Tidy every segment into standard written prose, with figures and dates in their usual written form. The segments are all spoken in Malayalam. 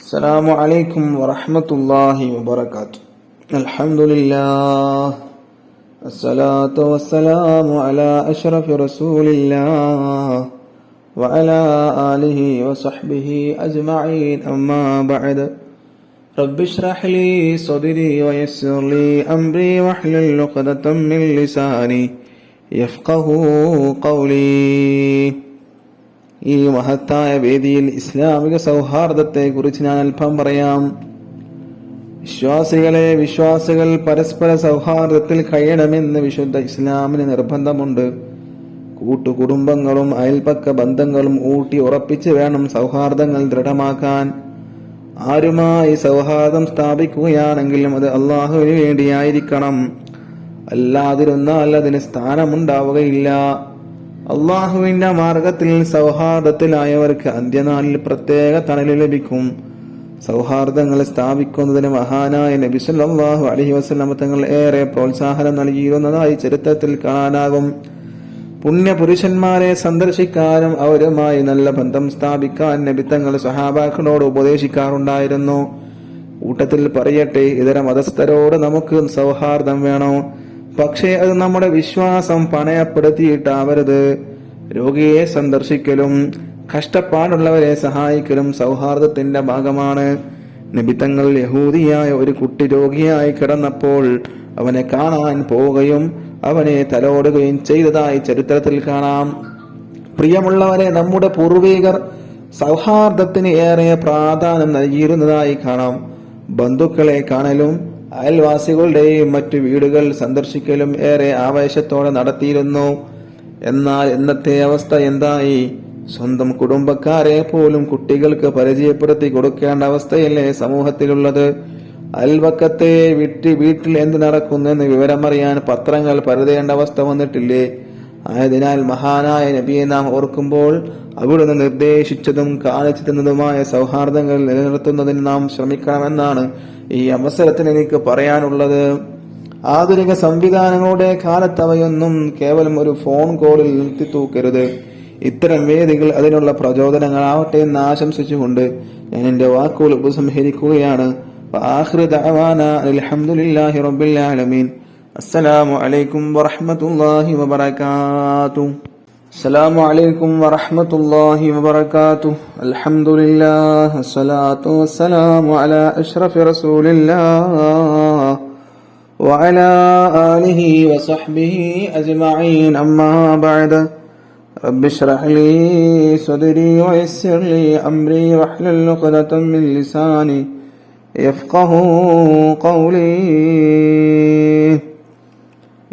السلام عليكم ورحمة الله وبركاته. الحمد لله الصلاة والسلام على أشرف رسول الله وعلى آله وصحبه أجمعين أما بعد رب اشرح لي صدري ويسر لي أمري واحلل عقدة من لساني يفقه قولي. ഈ മഹത്തായ വേദിയിൽ ഇസ്ലാമിക സൗഹാർദ്ദത്തെ കുറിച്ച് ഞാൻ അല്പം പറയാം. വിശ്വാസികൾ പരസ്പര സൗഹാർദ്ദത്തിൽ കഴിയണമെന്ന് വിശുദ്ധ ഇസ്ലാമിന് നിർബന്ധമുണ്ട്. കൂട്ടുകുടുംബങ്ങളും അയൽപക്ക ബന്ധങ്ങളും ഊട്ടി ഉറപ്പിച്ച് വേണം സൗഹാർദ്ദങ്ങൾ ദൃഢമാക്കാൻ. ആരുമായി സൗഹാർദ്ദം സ്ഥാപിക്കുകയാണെങ്കിലും അത് അള്ളാഹുവിന് വേണ്ടിയായിരിക്കണം. അല്ലാതിരുന്നാൽ അതിന് സ്ഥാനമുണ്ടാവുകയില്ല. അള്ളാഹുവിന്റെ മാർഗത്തിൽ സൗഹാർദ്ദത്തിലായവർക്ക് അന്ത്യനാളിൽ പ്രത്യേക തണല് ലഭിക്കും. സൗഹാർദ്ദങ്ങൾ സ്ഥാപിക്കുന്നതിന് മഹാനായ നബി സല്ലല്ലാഹു അലൈഹി വസല്ലം തങ്ങൾ ഏറെ പ്രോത്സാഹനം നൽകിയിരുന്നതായി ചരിത്രത്തിൽ കാണാനാകും. പുണ്യപുരുഷന്മാരെ സന്ദർശിക്കാനും അവരുമായി നല്ല ബന്ധം സ്ഥാപിക്കാൻ നബി തങ്ങൾ സ്വഹാബാക്കളോട് ഉപദേശിക്കാറുണ്ടായിരുന്നു. കൂട്ടത്തിൽ പറയട്ടെ, ഇതര മതസ്ഥരോട് നമുക്ക് സൗഹാർദ്ദം വേണോ, പക്ഷേ അത് നമ്മുടെ വിശ്വാസം പണയപ്പെടുത്തിയിട്ടാവരുത്. രോഗിയെ സന്ദർശിക്കലും കഷ്ടപ്പാടുള്ളവരെ സഹായിക്കലും സൗഹാർദ്ദത്തിന്റെ ഭാഗമാണ്. നബി തങ്ങൾ യഹൂദിയായ ഒരു കുട്ടി രോഗിയായി കിടന്നപ്പോൾ അവനെ കാണാൻ പോവുകയും അവനെ തലോടുകയും ചെയ്തതായി ചരിത്രത്തിൽ കാണാം. പ്രിയമുള്ളവരെ, നമ്മുടെ പൂർവികർ സൗഹാർദ്ദത്തിന് ഏറെ പ്രാധാന്യം നൽകിയിരുന്നതായി കാണാം. ബന്ധുക്കളെ കാണലും അയൽവാസികളുടെയും മറ്റു വീടുകൾ സന്ദർശിക്കലും ഏറെ ആവേശത്തോടെ നടത്തിയിരുന്നു. എന്നാൽ ഇന്നത്തെ അവസ്ഥ എന്തായി? സ്വന്തം കുടുംബക്കാരെ പോലും കുട്ടികൾക്ക് പരിചയപ്പെടുത്തി കൊടുക്കേണ്ട അവസ്ഥയല്ലേ സമൂഹത്തിലുള്ളത്? അയൽവക്കത്തെ വീട്ടിൽ എന്ത് നടക്കുന്നെന്ന് വിവരമറിയാൻ പത്രങ്ങൾ പരതേണ്ട അവസ്ഥ വന്നിട്ടില്ലേ? ആയതിനാൽ മഹാനായ നബിയെ നാം ഓർക്കുമ്പോൾ അവിടുന്ന് നിർദ്ദേശിച്ചതും കാണിച്ചു തന്നതുമായ സൗഹാർദ്ദങ്ങൾ നിലനിർത്തുന്നതിന് നാം ശ്രമിക്കണമെന്നാണ് ഈ അവസരത്തിൽ എനിക്ക് പറയാനുള്ളത്. ആധുനിക സംവിധാനങ്ങളുടെ കാലത്ത് അവയൊന്നും കേവലം ഒരു ഫോൺ കോളിൽ നിർത്തി തൂക്കരുത്. ഇത്തരം വേദികൾ അതിനുള്ള പ്രചോദനങ്ങളാവട്ടെ എന്ന് ആശംസിച്ചുകൊണ്ട് ഞാൻ എന്റെ വാക്കുകൾ ഉപസംഹരിക്കുകയാണ്. അൽഹംദുലില്ലാഹി റബ്ബിൽ ആലമീൻ. അസ്സലാമു അലൈക്കും വറഹ്മത്തുള്ളാഹി വബറകാതുഹു. السلام عليكم ورحمة الله وبركاته. الحمد لله والصلاة والسلام على أشرف رسول الله وعلى آله وصحبه أجمعين أما بعد رب اشرح لي صدري ويسر لي أمري واحلل عقدة من لساني يفقه قولي.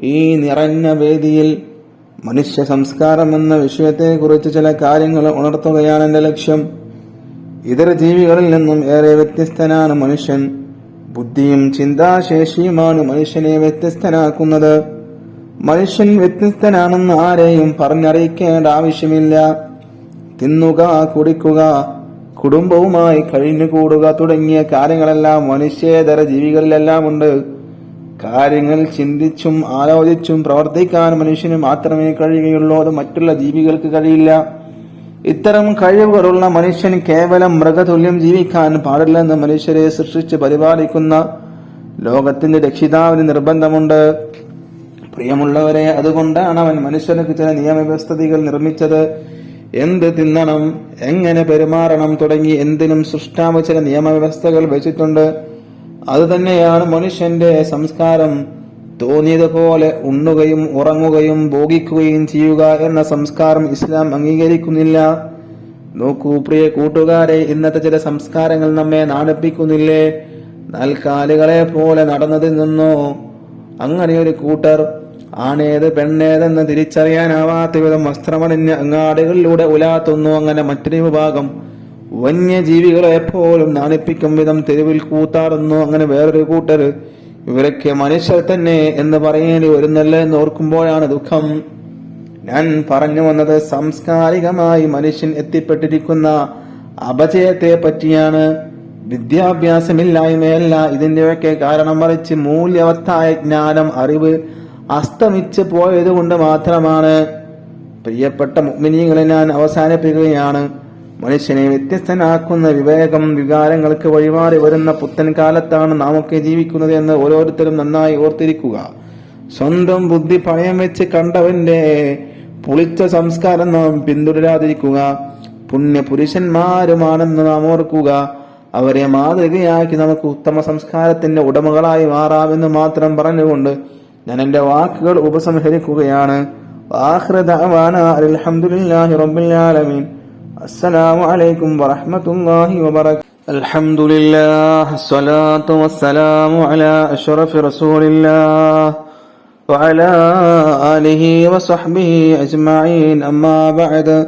ഈ നിറഞ്ഞ വേദിയിൽ മനുഷ്യ സംസ്കാരം എന്ന വിഷയത്തെ കുറിച്ച് ചില കാര്യങ്ങൾ ഉണർത്തുകയാണ് എന്റെ ലക്ഷ്യം. ഇതര ജീവികളിൽ നിന്നും ഏറെ വ്യത്യസ്തനാണ് മനുഷ്യൻ. ബുദ്ധിയും ചിന്താശേഷിയുമാണ് മനുഷ്യനെ വ്യത്യസ്തനാക്കുന്നത്. മനുഷ്യൻ വ്യത്യസ്തനാണെന്ന് ആരെയും പറഞ്ഞറിയിക്കേണ്ട ആവശ്യമില്ല. തിന്നുക, കുടിക്കുക, കുടുംബവുമായി കഴിഞ്ഞുകൂടുക തുടങ്ങിയ കാര്യങ്ങളെല്ലാം മനുഷ്യേതര ജീവികളിലെല്ലാം ഉണ്ട്. കാര്യങ്ങൾ ചിന്തിച്ചും ആലോചിച്ചും പ്രവർത്തിക്കാൻ മനുഷ്യന് മാത്രമേ കഴിയുകയുള്ളൂ. അത് മറ്റുള്ള ജീവികൾക്ക് കഴിയില്ല. ഇത്തരം കഴിവുകളുള്ള മനുഷ്യൻ കേവലം മൃഗതുല്യം ജീവിക്കാൻ പാടില്ലെന്ന് മനുഷ്യരെ സൃഷ്ടിച്ച് പരിപാലിക്കുന്ന ലോകത്തിന്റെ രക്ഷിതാവിന് നിർബന്ധമുണ്ട്. പ്രിയമുള്ളവരെ, അതുകൊണ്ടാണ് അവൻ മനുഷ്യർക്ക് ചില നിയമവ്യവസ്ഥകൾ നിർമ്മിച്ചത്. എന്ത് തിന്നണം, എങ്ങനെ പെരുമാറണം തുടങ്ങി എന്തിനും സൃഷ്ടാവ് ചില നിയമവ്യവസ്ഥകൾ വെച്ചിട്ടുണ്ട്. അതുതന്നെയാണ് മനുഷ്യന്റെ സംസ്കാരം. തോന്നിയതുപോലെ ഉണ്ണുകയും ഉറങ്ങുകയും ഭോഗിക്കുകയും ചെയ്യുക എന്ന സംസ്കാരം ഇസ്ലാം അംഗീകരിക്കുന്നില്ല. നോക്കൂ പ്രിയ കൂട്ടുകാരെ, ഇന്നത്തെ ചില സംസ്കാരങ്ങൾ നമ്മെ നാണിപ്പിക്കുന്നില്ലേ? നാൽക്കാലികളെ പോലെ നടന്നതിൽ നിന്നോ അങ്ങനെയൊരു കൂട്ടർ ആണേത് പെണ്ണേതെന്ന് തിരിച്ചറിയാനാവാത്ത വിധം വസ്ത്രമണിഞ്ഞ് അങ്ങാടികളിലൂടെ ഉലാത്തുന്നു. അങ്ങനെ മറ്റൊരു വിഭാഗം വന്യജീവികളെ പോലും നാണിപ്പിക്കും വിധം തെരുവിൽ കൂത്താടുന്നു. അങ്ങനെ വേറൊരു കൂട്ടർ ഇവരൊക്കെ മനുഷ്യർ തന്നെ എന്ന് പറയേണ്ടി വരുന്നല്ല എന്ന് ഓർക്കുമ്പോഴാണ് ദുഃഖം. ഞാൻ പറഞ്ഞു വന്നത് സാംസ്കാരികമായി മനുഷ്യൻ എത്തിപ്പെട്ടിരിക്കുന്ന അപജയത്തെ പറ്റിയാണ്. വിദ്യാഭ്യാസമില്ലായ്മയല്ല ഇതിന്റെയൊക്കെ കാരണം, മറിച്ച് മൂല്യവത്തായ ജ്ഞാനം, അറിവ് അസ്തമിച്ച് പോയത് കൊണ്ട് മാത്രമാണ്. പ്രിയപ്പെട്ട മുഅ്മിനീങ്ങളെ, ഞാൻ അവസാനിപ്പിക്കുകയാണ്. മനുഷ്യനെ വ്യത്യസ്തനാക്കുന്ന വിവേകം വികാരങ്ങൾക്ക് വഴിമാറി വരുന്ന പുത്തൻ കാലത്താണ് നാമൊക്കെ ജീവിക്കുന്നത് എന്ന് ഓരോരുത്തരും നന്നായി ഓർത്തിരിക്കുക. സ്വന്തം ബുദ്ധി പണയം വെച്ച് കണ്ടവന്റെ പുളിച്ച സംസ്കാരം നാം പിന്തുടരാതിരിക്കുക. പുണ്യപുരുഷന്മാരുമാണെന്ന് നാം ഓർക്കുക. അവരെ മാതൃകയാക്കി നമുക്ക് ഉത്തമ സംസ്കാരത്തിന്റെ ഉടമകളായി മാറാമെന്ന് മാത്രം പറഞ്ഞുകൊണ്ട് ഞാൻ എന്റെ വാക്കുകൾ ഉപസംഹരിക്കുകയാണ്. അൽഹംദുലില്ലാഹി റബ്ബിൽ ആലമീൻ. അസ്സലാമു അലൈക്കും വറഹ്മത്തുള്ളാഹി വബറകാതുഹു. അൽഹംദുലില്ലാഹ് അസ്സലാത്തു വസ്സലാമു അലാ അഷ്റഫി റസൂലില്ലാഹ് വഅലാ ആലിഹി വസഹ്ബിഹി അജ്മഈൻ. അമ്മാ ബഅദ്.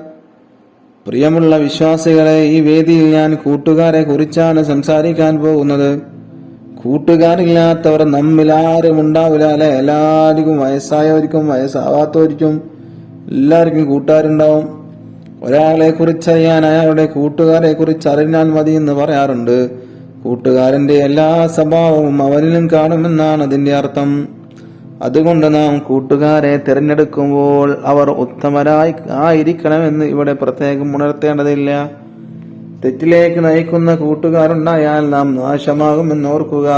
പ്രിയമുള്ള വിശ്വാസികളെ, ഈ വേദിയിൽ ഞാൻ കൂട്ടുകാരെ കുറിച്ചാണ് സംസാരിക്കാൻ പോകുന്നത്. കൂട്ടുകാരില്ലാത്തവർ നമ്മിൽ ആരും ഉണ്ടാവില്ല അല്ലെ? എല്ലാവർക്കും വയസ്സായവർക്കും വയസ്സാവാത്തവർക്കും എല്ലാവർക്കും കൂട്ടുകാരുണ്ടാവും. ഒരാളെ കുറിച്ചറിയാൻ അയാളുടെ കൂട്ടുകാരെ കുറിച്ച് അറിഞ്ഞാൽ മതി എന്ന് പറയാറുണ്ട്. കൂട്ടുകാരന്റെ എല്ലാ സ്വഭാവവും അവനിലും കാണുമെന്നാണ് അതിന്റെ അർത്ഥം. അതുകൊണ്ട് നാം കൂട്ടുകാരെ തിരഞ്ഞെടുക്കുമ്പോൾ അവർ ഉത്തമരായി ആയിരിക്കണമെന്ന് ഇവിടെ പ്രത്യേകം ഉണർത്തേണ്ടതില്ല. തെറ്റിലേക്ക് നയിക്കുന്ന കൂട്ടുകാരുണ്ടായാൽ നാം നാശമാകുമെന്നോർക്കുക.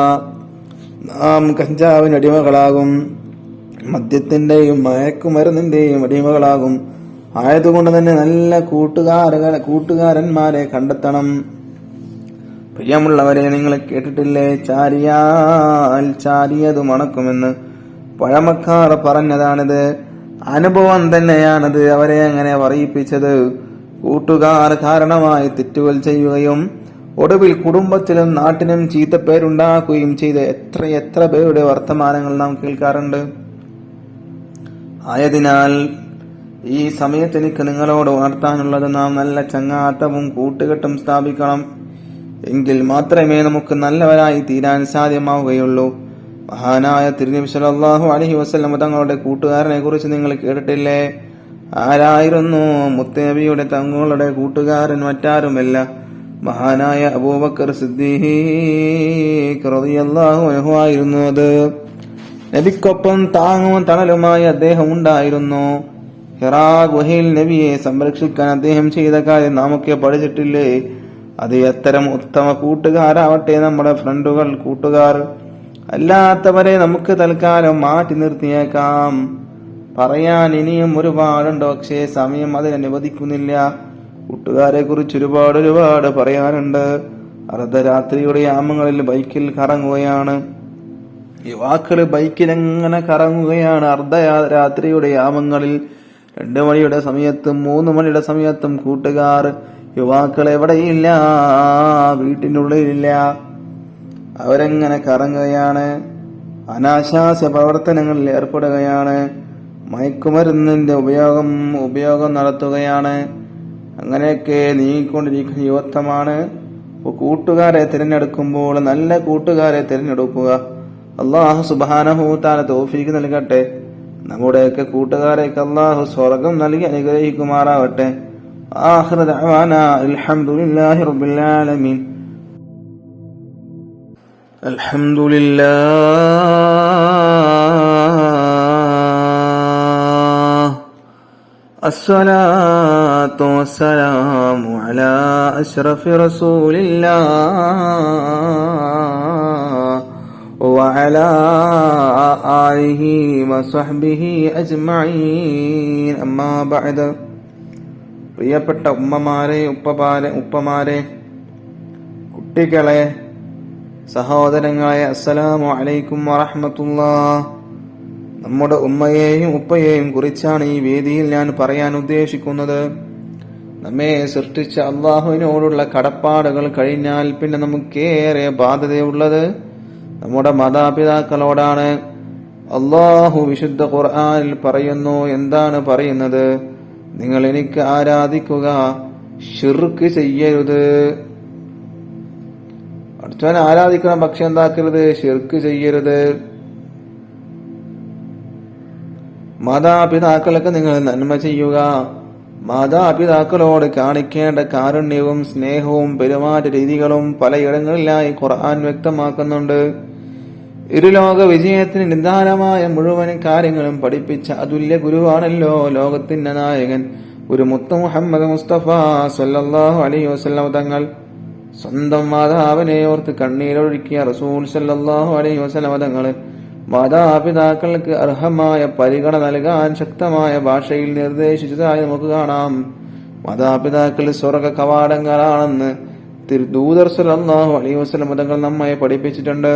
നാം കഞ്ചാവിന് അടിമകളാകും, മദ്യത്തിന്റെയും മയക്കുമരുന്നിന്റെയും അടിമകളാകും. ആയതുകൊണ്ട് തന്നെ നല്ല കൂട്ടുകാരന്മാരെ കണ്ടെത്തണം. പ്രിയമുള്ളവരെ, നിങ്ങൾ കേട്ടിട്ടില്ലേ, ചാരിയാൽ ചാരിയത് മണക്കുമെന്ന്? പഴമക്കാർ പറഞ്ഞതാണിത്. അനുഭവം തന്നെയാണത് അവരെ അങ്ങനെ പറയിപ്പിച്ചത്. കൂട്ടുകാർ കാരണമായി തെറ്റുകൾ ചെയ്യുകയും ഒടുവിൽ കുടുംബത്തിലും നാട്ടിനും ചീത്തപ്പേരുണ്ടാക്കുകയും ചെയ്ത എത്ര പേരുടെ വർത്തമാനങ്ങൾ നാം കേൾക്കാറുണ്ട്. ആയതിനാൽ ഈ സമയത്ത് എനിക്ക് നിങ്ങളോട് ഉണർത്താനുള്ളത്, നാം നല്ല ചങ്ങാത്തവും കൂട്ടുകെട്ടും സ്ഥാപിക്കണം. എങ്കിൽ മാത്രമേ നമുക്ക് നല്ലവരായി തീരാൻ സാധ്യമാവുകയുള്ളൂ. മഹാനായ തിരുനബി സല്ലല്ലാഹു അലൈഹി വസല്ലം തങ്ങളുടെ കൂട്ടുകാരനെ കുറിച്ച് നിങ്ങൾ കേട്ടിട്ടില്ലേ? ആരായിരുന്നു മുത്തനബിയുടെ തങ്ങളുടെ കൂട്ടുകാരൻ? മറ്റാരുമല്ല, മഹാനായ അബൂബക്കർ സിദ്ദീഖ് റളിയല്ലാഹു അൻഹു ആയിരുന്നു. അത് നബിക്കൊപ്പം താങ്ങും തണലുമായി അദ്ദേഹം ഉണ്ടായിരുന്നു. ഹിറാ ഗുഹയിൽ നബിയെ സംരക്ഷിക്കാൻ അദ്ദേഹം ചെയ്ത കാര്യം നാമൊക്കെ പഠിച്ചിട്ടില്ലേ? അത് അത്തരം ഉത്തമ കൂട്ടുകാരാവട്ടെ നമ്മുടെ ഫ്രണ്ടുകൾ, കൂട്ടുകാർ. അല്ലാത്തവരെ നമുക്ക് തൽക്കാലം മാറ്റി നിർത്തിയേക്കാം. പറയാൻ ഇനിയും ഒരുപാടുണ്ട്, പക്ഷേ സമയം അതിനനുവദിക്കുന്നില്ല. കൂട്ടുകാരെ കുറിച്ച് ഒരുപാട് പറയാനുണ്ട്. അർദ്ധരാത്രിയുടെ യാമങ്ങളിൽ ബൈക്കിൽ കറങ്ങുകയാണ്. യുവാക്കള് ബൈക്കിൽ എങ്ങനെ കറങ്ങുകയാണ് അർദ്ധരാത്രിയുടെ യാമങ്ങളിൽ. 2 മണിയുടെ സമയത്തും 3 മണിയുടെ സമയത്തും കൂട്ടുകാർ, യുവാക്കൾ എവിടെയില്ല, വീട്ടിനുള്ളിലില്ല. അവരെങ്ങനെ കറങ്ങുകയാണ്, അനാശാസ്യ പ്രവർത്തനങ്ങളിൽ ഏർപ്പെടുകയാണ്, മയക്കുമരുന്നിന്റെ ഉപയോഗം നടത്തുകയാണ്. അങ്ങനെയൊക്കെ നീങ്ങിക്കൊണ്ടിരിക്കുന്ന യുവത്വമാണ്. കൂട്ടുകാരെ തിരഞ്ഞെടുക്കുമ്പോൾ നല്ല കൂട്ടുകാരെ തിരഞ്ഞെടുക്കുക. അല്ലാഹു സുബ്ഹാനഹു തആല തൗഫീഖ് നൽകട്ടെ. നമ്മുടെയൊക്കെ കൂട്ടുകാരെയൊക്കെ അല്ലാഹു സ്വർഗം നൽകി അനുഗ്രഹിക്കുമാറാവട്ടെ. ആഖിറു ദഅവാനാ അൽഹംദുലില്ലാഹി റബ്ബിൽ ആലമീൻ. അൽഹംദുലില്ലാഹ് അസ്സലാത്തു വസ്സലാമു അലാ അഷ്റഫി റസൂലില്ലാഹ് വഅലാ ആലിഹി വസഹ്ബിഹി അജ്മഈൻ. അമ്മാ ബഅദ്. പ്രിയപ്പെട്ട ഉമ്മമാരെ, ഉപ്പമാരെ, കുട്ടികളെ, സഹോദരങ്ങളെ, അസ്സലാമു അലൈക്കും വറഹ്മത്തുള്ളാഹ്. നമ്മുടെ ഉമ്മയെയും ഉപ്പയെയും കുറിച്ചാണ് ഈ വേദിയിൽ ഞാൻ പറയാൻ ഉദ്ദേശിക്കുന്നത്. നമ്മെ സൃഷ്ടിച്ച അള്ളാഹുവിനോടുള്ള കടപ്പാടുകൾ കഴിഞ്ഞാൽ പിന്നെ നമുക്കേറെ ബാധ്യതയുള്ളത് നമ്മുടെ മാതാപിതാക്കളോടാണ്. അള്ളാഹു വിശുദ്ധ ഖുർആനിൽ പറയുന്നു. എന്താണ് പറയുന്നത്? നിങ്ങൾ എനിക്ക് ആരാധിക്കുക, ശിർക്ക് ചെയ്യരുത്. അടുത്തവനെ ആരാധിക്കണം, പക്ഷെ എന്താക്കരുത്? ശിർക്ക് ചെയ്യരുത്. മാതാപിതാക്കൾക്ക് നിങ്ങൾ നന്മ ചെയ്യുക. മാതാപിതാക്കളോട് കാണിക്കേണ്ട കാരുണ്യവും സ്നേഹവും പെരുമാറ്റ രീതികളും പലയിടങ്ങളിലായി ഖുർആൻ വ്യക്തമാക്കുന്നുണ്ട്. ഇരുലോക വിജയത്തിന് നിദാനമായ മുഴുവൻ കാര്യങ്ങളും പഠിപ്പിച്ച അതുല്യ ഗുരുവാണല്ലോ ലോകത്തിന്റെ നായകൻ ഒരു മുത്ത് മുഹമ്മദ് മുസ്തഫ സല്ലല്ലാഹു അലൈഹി വസല്ലം തങ്ങൾ സ്വന്തം മാതാവിനെ ഓർത്ത് കണ്ണീരൊഴുക്കിയ റസൂൽ സല്ലല്ലാഹു അലൈഹി വസല്ലം തങ്ങൾ മാതാപിതാക്കൾക്ക് അർഹമായ പരിഗണന നൽകാൻ ശക്തമായ ഭാഷയിൽ നിർദ്ദേശിച്ചതായി നമുക്ക് കാണാം. മാതാപിതാക്കൾ സ്വർഗ കവാടങ്ങളാണെന്ന് ദൂതർ സല്ലല്ലാഹു അലൈഹി വസല്ലം തങ്ങൾ നമ്മെ പഠിപ്പിച്ചിട്ടുണ്ട്.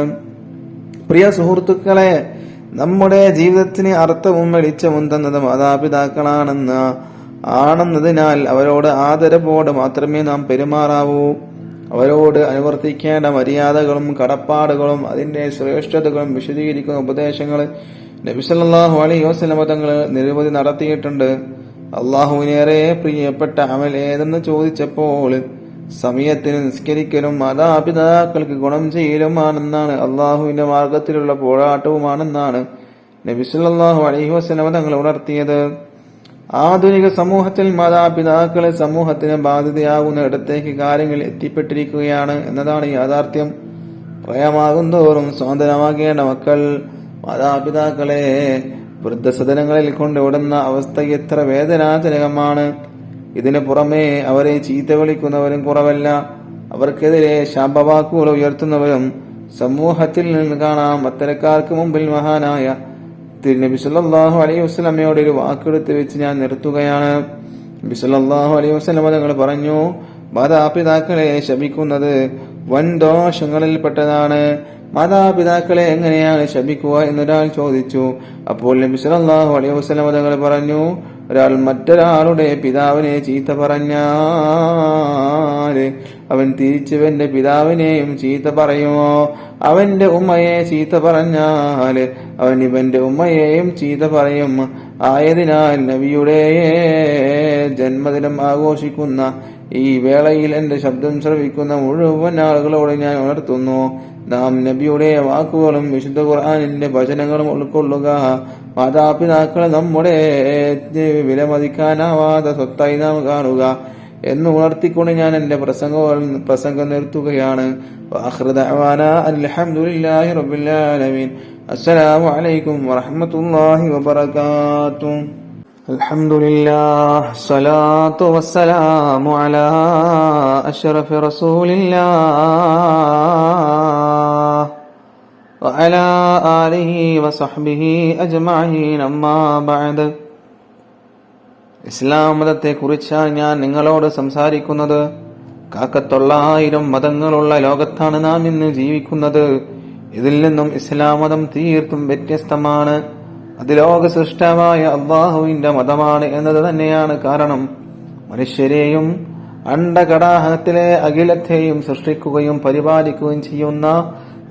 പ്രിയ സുഹൃത്തുക്കളെ, നമ്മുടെ ജീവിതത്തിന് അർത്ഥവും വെളിച്ചവും തന്നത് മാതാപിതാക്കളാണെന്നതിനാൽ അവരോട് ആദരവോടെ മാത്രമേ നാം പെരുമാറാവൂ. അവരോട് അനുവർത്തിക്കേണ്ട മര്യാദകളും കടപ്പാടുകളും അതിന്റെ ശ്രേഷ്ഠതകളും വിശദീകരിക്കുന്ന ഉപദേശങ്ങൾ നബി സല്ലല്ലാഹു അലൈഹി വസല്ലം തങ്ങൾ നിരവധി നടത്തിയിട്ടുണ്ട്. അള്ളാഹുവിനേറെ പ്രിയപ്പെട്ട അമൽ ഏതെന്ന് ചോദിച്ചപ്പോൾ സമയത്തിന് നിസ്കരിക്കലും മാതാപിതാക്കൾക്ക് ഗുണം ചെയ്യലുമാണെന്നാണ്, അള്ളാഹുവിന്റെ മാർഗത്തിലുള്ള പോരാട്ടവുമാണെന്നാണ് നബി സല്ലല്ലാഹു അലൈഹി വസല്ലം തങ്ങൾ ഉണർത്തിയത്. ആധുനിക സമൂഹത്തിൽ മാതാപിതാക്കളെ സമൂഹത്തിന് ബാധ്യതയാകുന്ന ഇടത്തേക്ക് കാര്യങ്ങൾ എത്തിപ്പെട്ടിരിക്കുകയാണ് എന്നതാണ് യാഥാർത്ഥ്യം. പ്രായമാകുന്തോറും സ്വാതന്ത്ര്യമാകേണ്ട മക്കൾ മാതാപിതാക്കളെ വൃദ്ധസദനങ്ങളിൽ കൊണ്ടുവിടുന്ന അവസ്ഥ എത്ര വേദനാജനകമാണ്. ഇതിനു പുറമെ അവരെ ചീത്ത വിളിക്കുന്നവരും കുറവല്ല. അവർക്കെതിരെ ശാപവാക്കുകൾ ഉയർത്തുന്നവരും സമൂഹത്തിൽ നിന്ന് കാണാം. അത്തരക്കാർക്ക് മുമ്പിൽ മഹാനായ നബി സല്ലല്ലാഹു അലൈഹി വസല്ലമയോട് ഒരു വാക്കെടുത്ത് വെച്ച് ഞാൻ നിർത്തുകയാണ്. നബി സല്ലല്ലാഹു അലൈഹി വസല്ലമ തങ്ങൾ പറഞ്ഞു, മാതാപിതാക്കളെ ശപിക്കുന്നത് വൻ ദോഷങ്ങളിൽപ്പെട്ടതാണ്. മാതാപിതാക്കളെ എങ്ങനെയാണ് ശപിക്കുക എന്നൊരാൾ ചോദിച്ചു. അപ്പോൾ നബി സല്ലല്ലാഹു അലൈഹി വസല്ലമ തങ്ങൾ പറഞ്ഞു, ഒരാൾ മറ്റൊരാളുടെ പിതാവിനെ ചീത്ത പറഞ്ഞാല് അവൻ തിരിച്ചവന്റെ പിതാവിനെയും ചീത്ത പറയുമോ? അവന്റെ ഉമ്മയെ ചീത്ത പറഞ്ഞാല് അവൻ ഇവന്റെ ഉമ്മയെയും ചീത്ത പറയും. ആയതിനാൽ നബിയുടെ ജന്മദിനം ആഘോഷിക്കുന്ന ഈ വേളയിൽ എന്റെ ശബ്ദം ശ്രവിക്കുന്ന മുഴുവൻ ആളുകളോട് ഞാൻ ഉണർത്തുന്നു, നാം നബിയുടെ വാക്കുകളും വിശുദ്ധ ഖുർആനിന്റെ വചനങ്ങളും ഉൾക്കൊള്ളുക. മാതാപിതാക്കളെ നമ്മുടെ വിലമതിക്കാനാവാത്ത സ്വത്തായി നാം കാണുക എന്ന് ഉണർത്തിക്കൊണ്ട് ഞാൻ എന്റെ പ്രസംഗം നിർത്തുകയാണ്. വആഖിറു ദഅവാനാ അൽഹംദുലില്ലാഹി റബ്ബിൽ ആലമീൻ. അസ്സലാമു അലൈക്കും വറഹ്മത്തുള്ളാഹി വബറകാതുഹു. അൽഹംദുലില്ലാഹ് സ്വലാത്തു വസ്സലാമു അലാ അഷ്റഫി റസൂലില്ലാഹ് വഅലാ ആലിഹി വസഹ്ബിഹി അജ്മഈൻ. അമ്മാ ബഅദ്. ഇസ്ലാം മതത്തെ കുറിച്ചാണ് ഞാൻ നിങ്ങളോട് സംസാരിക്കുന്നത്. 1,900 മതങ്ങളുള്ള ലോകത്താണ് നാം ഇന്ന് ജീവിക്കുന്നത്. ഇതിൽ നിന്നും ഇസ്ലാം മതം തീർത്തും വ്യത്യസ്തമാണ്. അത് ലോക സൃഷ്ടാവായ അള്ളാഹുവിന്റെ മതമാണ് എന്നത് തന്നെയാണ് കാരണം. മനുഷ്യരെയും അണ്ഡകടാഹത്തിലെ അഖിലത്തെയും സൃഷ്ടിക്കുകയും പരിപാലിക്കുകയും ചെയ്യുന്ന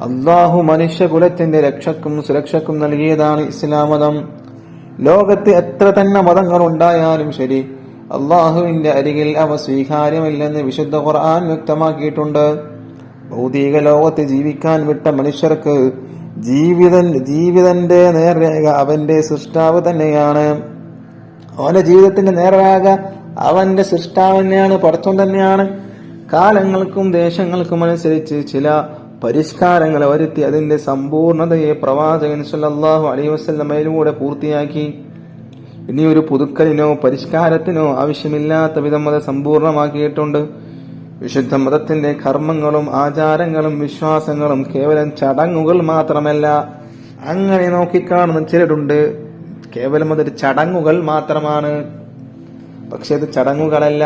അള്ളാഹു മനുഷ്യകുലത്തിന്റെ രക്ഷക്കും സുരക്ഷക്കും നൽകിയതാണ് ഇസ്ലാം മതം. ലോകത്ത് എത്ര തന്നെ മതങ്ങൾ ഉണ്ടായാലും ശരി, അള്ളാഹുവിന്റെ അരികിൽ അവ സ്വീകാര്യമല്ലെന്ന് വിശുദ്ധ ഖുർആൻ വ്യക്തമാക്കിയിട്ടുണ്ട്. ഭൗതിക ലോകത്ത് ജീവിക്കാൻ വിട്ട മനുഷ്യർക്ക് ജീവിതന്റെ നേർരേഖ അവന്റെ സൃഷ്ടാവ് തന്നെയാണ്. അവന്റെ ജീവിതത്തിന്റെ നേർരേഖ അവന്റെ സൃഷ്ടാവ് തന്നെയാണ്, പടച്ചോൻ തന്നെയാണ്. കാലങ്ങൾക്കും ദേശങ്ങൾക്കും അനുസരിച്ച് ചില പരിഷ്കാരങ്ങൾ വരുത്തി അതിന്റെ സമ്പൂർണതയെ പ്രവാചകൻ സല്ലല്ലാഹു അലൈഹി വസല്ലമയിലൂടെ പൂർത്തിയാക്കി. ഇനിയൊരു പുതുക്കലിനോ പരിഷ്കാരത്തിനോ ആവശ്യമില്ലാത്ത വിധം അത് സമ്പൂർണമാക്കിയിട്ടുണ്ട്. വിശുദ്ധ മതത്തിന്റെ കർമ്മങ്ങളും ആചാരങ്ങളും വിശ്വാസങ്ങളും കേവലം ചടങ്ങുകൾ മാത്രമല്ല. അങ്ങനെ നോക്കിക്കാണുന്ന ചിലരുണ്ട്, കേവലം അതൊരു ചടങ്ങുകൾ മാത്രമാണ്. പക്ഷെ അത് ചടങ്ങുകളല്ല,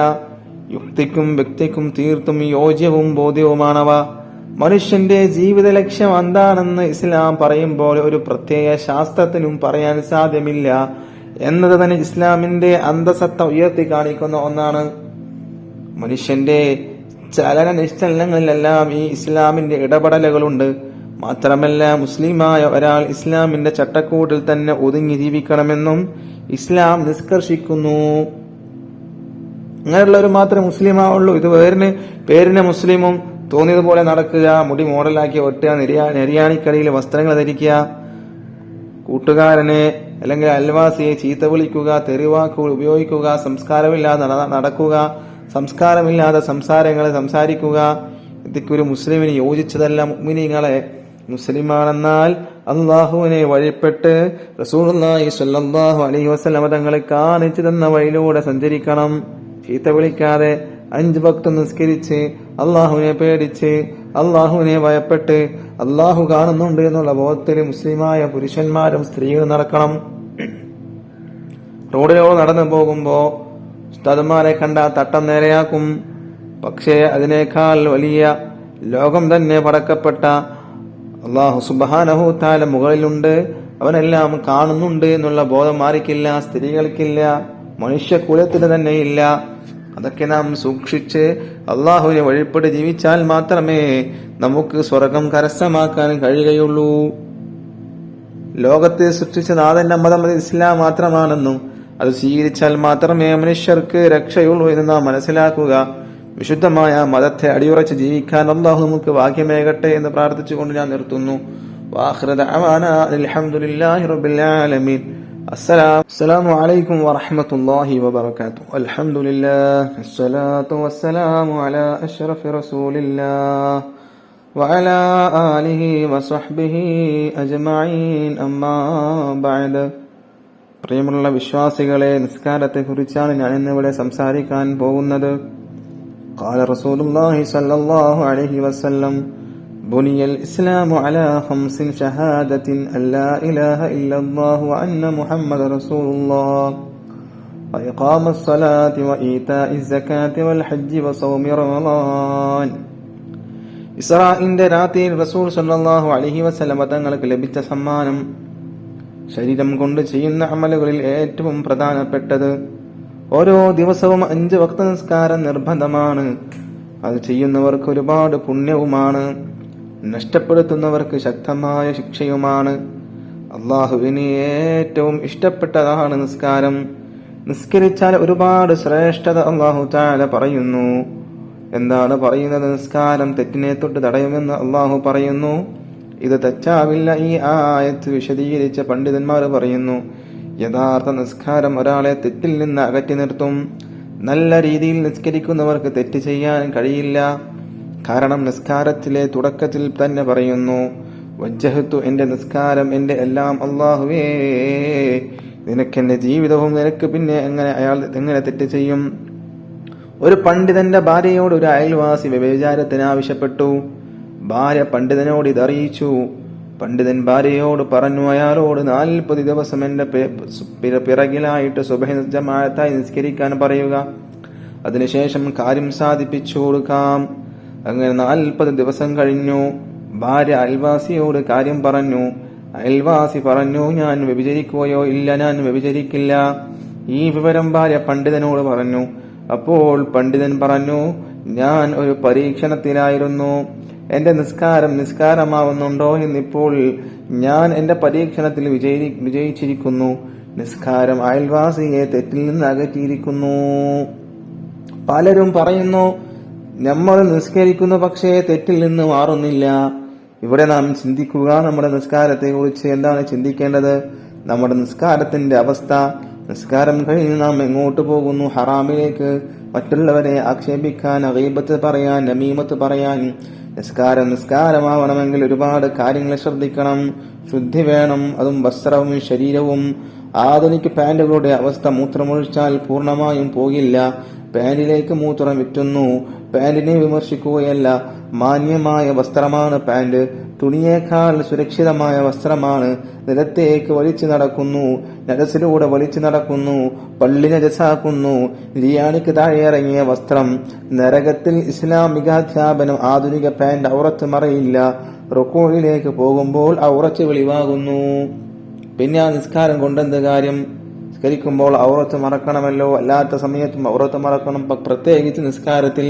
യുക്തിക്കും വ്യക്തിക്കും തീർത്തും യോജ്യവും ബോധ്യവുമാണവ. മനുഷ്യന്റെ ജീവിത ലക്ഷ്യം എന്താണെന്ന് ഇസ്ലാം പറയുമ്പോൾ ഒരു പ്രത്യേക ശാസ്ത്രത്തിനും പറയാൻ സാധ്യമില്ല എന്നത് തന്നെ ഇസ്ലാമിന്റെ അന്തസത്ത ഉയർത്തി കാണിക്കുന്ന ഒന്നാണ്. മനുഷ്യന്റെ ചലന നിശ്ചലനങ്ങളിലെല്ലാം ഈ ഇസ്ലാമിന്റെ ഇടപെടലുകളുണ്ട്. മാത്രമല്ല, മുസ്ലിമായ ഒരാൾ ഇസ്ലാമിന്റെ ചട്ടക്കൂട്ടിൽ തന്നെ ഒതുങ്ങി ജീവിക്കണമെന്നും ഇസ്ലാം നിഷ്കർഷിക്കുന്നു. അങ്ങനെയുള്ളവർ മാത്രമേ മുസ്ലിമാവുള്ളൂ. ഇത് പേരിന് മുസ്ലിമും തോന്നിയതുപോലെ നടക്കുക, മുടി മോഡലാക്കി ഒട്ടുക, നെരിയാണിക്കടിയിൽ വസ്ത്രങ്ങൾ ധരിക്കുക, കൂട്ടുകാരനെ അല്ലെങ്കിൽ അയൽവാസിയെ ചീത്ത വിളിക്കുക, തെറിവാക്കുകൾ ഉപയോഗിക്കുക, സംസ്കാരമില്ലാതെ നടക്കുക, സംസ്കാരമില്ലാതെ സംസാരങ്ങൾ സംസാരിക്കുക, ഇതൊക്കെ ഒരു മുസ്ലിമിന് യോജിച്ചതല്ല. മുഅ്മിനീങ്ങളെ, മുസ്ലിമാണെന്നാൽ അള്ളാഹുവിനെ വഴിപ്പെട്ട് റസൂലുള്ളാഹി സ്വല്ലല്ലാഹു അലൈഹി വസല്ലം തങ്ങളെ കാണിച്ചു തന്ന വഴിയിലൂടെ സഞ്ചരിക്കണം. ചീത്ത വിളിക്കാതെ 5 വക്ത് നിസ്കരിച്ച് അള്ളാഹുവിനെ പേടിച്ച് അള്ളാഹുവിനെ ഭയപ്പെട്ട് അള്ളാഹു കാണുന്നുണ്ട് എന്നുള്ള ബോധത്തിൽ മുസ്ലിമായ പുരുഷന്മാരും സ്ത്രീകളും നടക്കണം. റോഡിലൂടെ നടന്നു പോകുമ്പോ ഉസ്താദുമാരെ കണ്ട തട്ടം നേരെയാക്കും. പക്ഷേ അതിനേക്കാൾ വലിയ ലോകം തന്നെ പടക്കപ്പെട്ട അള്ളാഹു സുബ്ഹാനഹു തആല മുകളിലുണ്ട്, അവനെല്ലാം കാണുന്നുണ്ട് എന്നുള്ള ബോധം ആർക്കില്ല? സ്ത്രീകൾക്കില്ല, മനുഷ്യകുലത്തിന് തന്നെ ഇല്ല. അതൊക്കെ നാം സൂക്ഷിച്ച് അള്ളാഹുവിനെ വഴിപ്പെട്ട് ജീവിച്ചാൽ മാത്രമേ നമുക്ക് സ്വർഗം കരസ്ഥമാക്കാൻ കഴിയുകയുള്ളൂ. ലോകത്തെ സൃഷ്ടിച്ച നാഥന്റെ മതം ഇസ്ലാം മാത്രമാണെന്നും അത് സ്വീകരിച്ചാൽ മാത്രമേ മനുഷ്യർക്ക് രക്ഷയുള്ളൂ എന്ന് നാം മനസ്സിലാക്കുക. വിശുദ്ധമായ മതത്തെ അടിയുറച്ച് ജീവിക്കാൻ അള്ളാഹു നമുക്ക് ഭാഗ്യമേകട്ടെ എന്ന് പ്രാർത്ഥിച്ചുകൊണ്ട് ഞാൻ നിർത്തുന്നു. വാഖിറു ദഅവാനാ അൽഹംദുലില്ലാഹി റബ്ബിൽ ആലമീൻ. അസ്സലാമു അലൈക്കും വറഹ്മത്തുള്ളാഹി വബറകാതുഹു. അൽഹംദുലില്ലാഹ് വസ്സലാത്തു വസ്സലാമു അലാ അഷ്റഫി റസൂലില്ലാഹ് വഅലാ ആലിഹി വസഹ്ബിഹി അജ്മഈൻ. അമ്മാ ബഅദ്. പ്രിയമുള്ള വിശ്വാസികളെ, നിസ്കാരത്തെക്കുറിച്ചാണ് ഞാൻ ഇന്നിവിടെ സംസാരിക്കാൻ പോകുന്നത്. ഖാല റസൂലുള്ളാഹി സ്വല്ലല്ലാഹു അലൈഹി വസല്ലം ബുനിയൽ ഇസ്ലാമു അലാ ഖംസിൻ ഷഹാദത്തിൻ അല്ലാ ഇലാഹ ഇല്ലല്ലാഹു വ അന്ന മുഹമ്മദ റസൂലുള്ളാഹ് വ ഇഖാമസ് സ്വലാത്തി വ ഈതാഇസ് സകാത്തി വൽ ഹജ്ജി വ സൗമി റമളാൻ. ഇസ്രാഇന്റെ രാത്രിയിൽ റസൂൽ സ്വല്ലല്ലാഹു അലൈഹി വസല്ലം തങ്ങൾക്ക് ലഭിച്ച സമ്മാനം ശരീരം കൊണ്ട് ചെയ്യുന്ന അമലുകളിൽ ഏറ്റവും പ്രധാനപ്പെട്ടത്. ഓരോ ദിവസവും 5 വക്ത് നിസ്കാരം നിർബന്ധമാണ്. അത് ചെയ്യുന്നവർക്ക് ഒരുപാട് പുണ്യവുമാണ്, നഷ്ടപ്പെടുത്തുന്നവർക്ക് ശക്തമായ ശിക്ഷയുമാണ്. അള്ളാഹുവിന് ഏറ്റവും ഇഷ്ടപ്പെട്ടതാണ് നിസ്കാരം. നിസ്കരിച്ചാൽ ഒരുപാട് ശ്രേഷ്ഠത അള്ളാഹു തആല പറയുന്നു. എന്താണ് പറയുന്നത്? നിസ്കാരം തെറ്റിനെ തൊട്ട് തടയുമെന്ന് അള്ളാഹു പറയുന്നു. ഇത് തെറ്റാവില്ല. ഈ ആയത്ത് വിശദീകരിച്ച പണ്ഡിതന്മാർ പറയുന്നു, യഥാർത്ഥ നിസ്കാരം ഒരാളെ തെറ്റിൽ നിന്ന് അകറ്റി നിർത്തും. നല്ല രീതിയിൽ നിസ്കരിക്കുന്നവർക്ക് തെറ്റ് ചെയ്യാൻ കഴിയില്ല. കാരണം നിസ്കാരത്തിലെ തുടക്കത്തിൽ തന്നെ പറയുന്നു, വജ്ജഹത്തു, എന്റെ നിസ്കാരം, എന്റെ എല്ലാം അല്ലാഹുവേ, നിനക്കെന്റെ ജീവിതവും, നിനക്ക് പിന്നെ അയാൾ എങ്ങനെ തെറ്റ് ചെയ്യും? ഒരു പണ്ഡിതന്റെ ഭാര്യയോട് ഒരു അയൽവാസി വ്യഭിചാരത്തിന് ആവശ്യപ്പെട്ടു. ഭാര്യ പണ്ഡിതനോട് ഇതറിയിച്ചു. പണ്ഡിതൻ ഭാര്യയോട് പറഞ്ഞു, അയാളോട് 40 ദിവസം എന്റെ പിറകിലായിട്ട് സുബ്ഹി ജമാഅത്തായി നിസ്കരിക്കാൻ പറയുക. അതിനുശേഷം കാര്യം സാധിപ്പിച്ചു കൊടുക്കാം. അങ്ങനെ 40 ദിവസം കഴിഞ്ഞു. ഭാര്യ അയൽവാസിയോട് കാര്യം പറഞ്ഞു. അയൽവാസി പറഞ്ഞു, ഞാൻ വ്യഭിചരിക്കുകയോ? ഇല്ല, ഞാൻ വ്യഭിചരിക്കില്ല. ഈ വിവരം ഭാര്യ പണ്ഡിതനോട് പറഞ്ഞു. അപ്പോൾ പണ്ഡിതൻ പറഞ്ഞു, ഞാൻ ഒരു പരീക്ഷണത്തിലായിരുന്നു. എന്റെ നിസ്കാരം നിസ്കാരമാവുന്നുണ്ടോ എന്നിപ്പോൾ ഞാൻ എന്റെ പരീക്ഷണത്തിൽ വിജയിച്ചിരിക്കുന്നു. നിസ്കാരം അയൽവാസിയെ തെറ്റിൽ നിന്ന് അകറ്റിയിരിക്കുന്നു. പലരും പറയുന്നു, നമ്മൾ നിസ്കരിക്കുന്നു, പക്ഷേ തെറ്റിൽ നിന്ന് മാറുന്നില്ല. ഇവിടെ നാം ചിന്തിക്കുക, നമ്മുടെ നിസ്കാരത്തെ കുറിച്ച് എന്താണ് ചിന്തിക്കേണ്ടത്? നമ്മുടെ നിസ്കാരത്തിന്റെ അവസ്ഥ. നിസ്കാരം കഴിഞ്ഞ് നാം എങ്ങോട്ട് പോകുന്നു? ഹറാമിലേക്ക്, മറ്റുള്ളവരെ ആക്ഷേപിക്കാൻ, ഗീബത്ത് പറയാൻ, നമീമത്ത് പറയാൻ. നിസ്കാരമാവണമെങ്കിൽ ഒരുപാട് കാര്യങ്ങൾ ശ്രദ്ധിക്കണം. ശുദ്ധി വേണം, അതും വസ്ത്രവും ശരീരവും. ആധുനിക പാന്റുകളുടെ അവസ്ഥ, മൂത്രമൊഴിച്ചാൽ പൂർണ്ണമായും പോകില്ല. പാന്റിലേക്ക് മൂത്രം വിറ്റുന്നു. പാന്റിനെ വിമർശിക്കുകയല്ല, മാന്യമായ വസ്ത്രമാണ് പാന്റ്. തുണിയേക്കാൾ സുരക്ഷിതമായ വസ്ത്രമാണ്. നിലത്തേക്ക് വലിച്ചു നടക്കുന്നു, നജസിലൂടെ വലിച്ചു നടക്കുന്നു, പള്ളി നജസാക്കുന്നു. ലിയാണിക്ക് താഴെ ഇറങ്ങിയ വസ്ത്രം. നരകത്തിൽ ഇസ്ലാമികാധ്യാപനം. ആധുനിക പാന്റ് ഔറത്ത് മറയില്ല. റുക്കൂഇലേക്ക് പോകുമ്പോൾ ഔറത്ത് വെളിവാകുന്നു. പിന്നെ ആ നിസ്കാരം കൊണ്ടെന്ത് കാര്യം? നിസ്കരിക്കുമ്പോൾ ഔറത്ത് മറക്കണമല്ലോ, അല്ലാത്ത സമയത്തും ഔറത്ത് മറക്കണം. പ്രത്യേകിച്ച് നിസ്കാരത്തിൽ.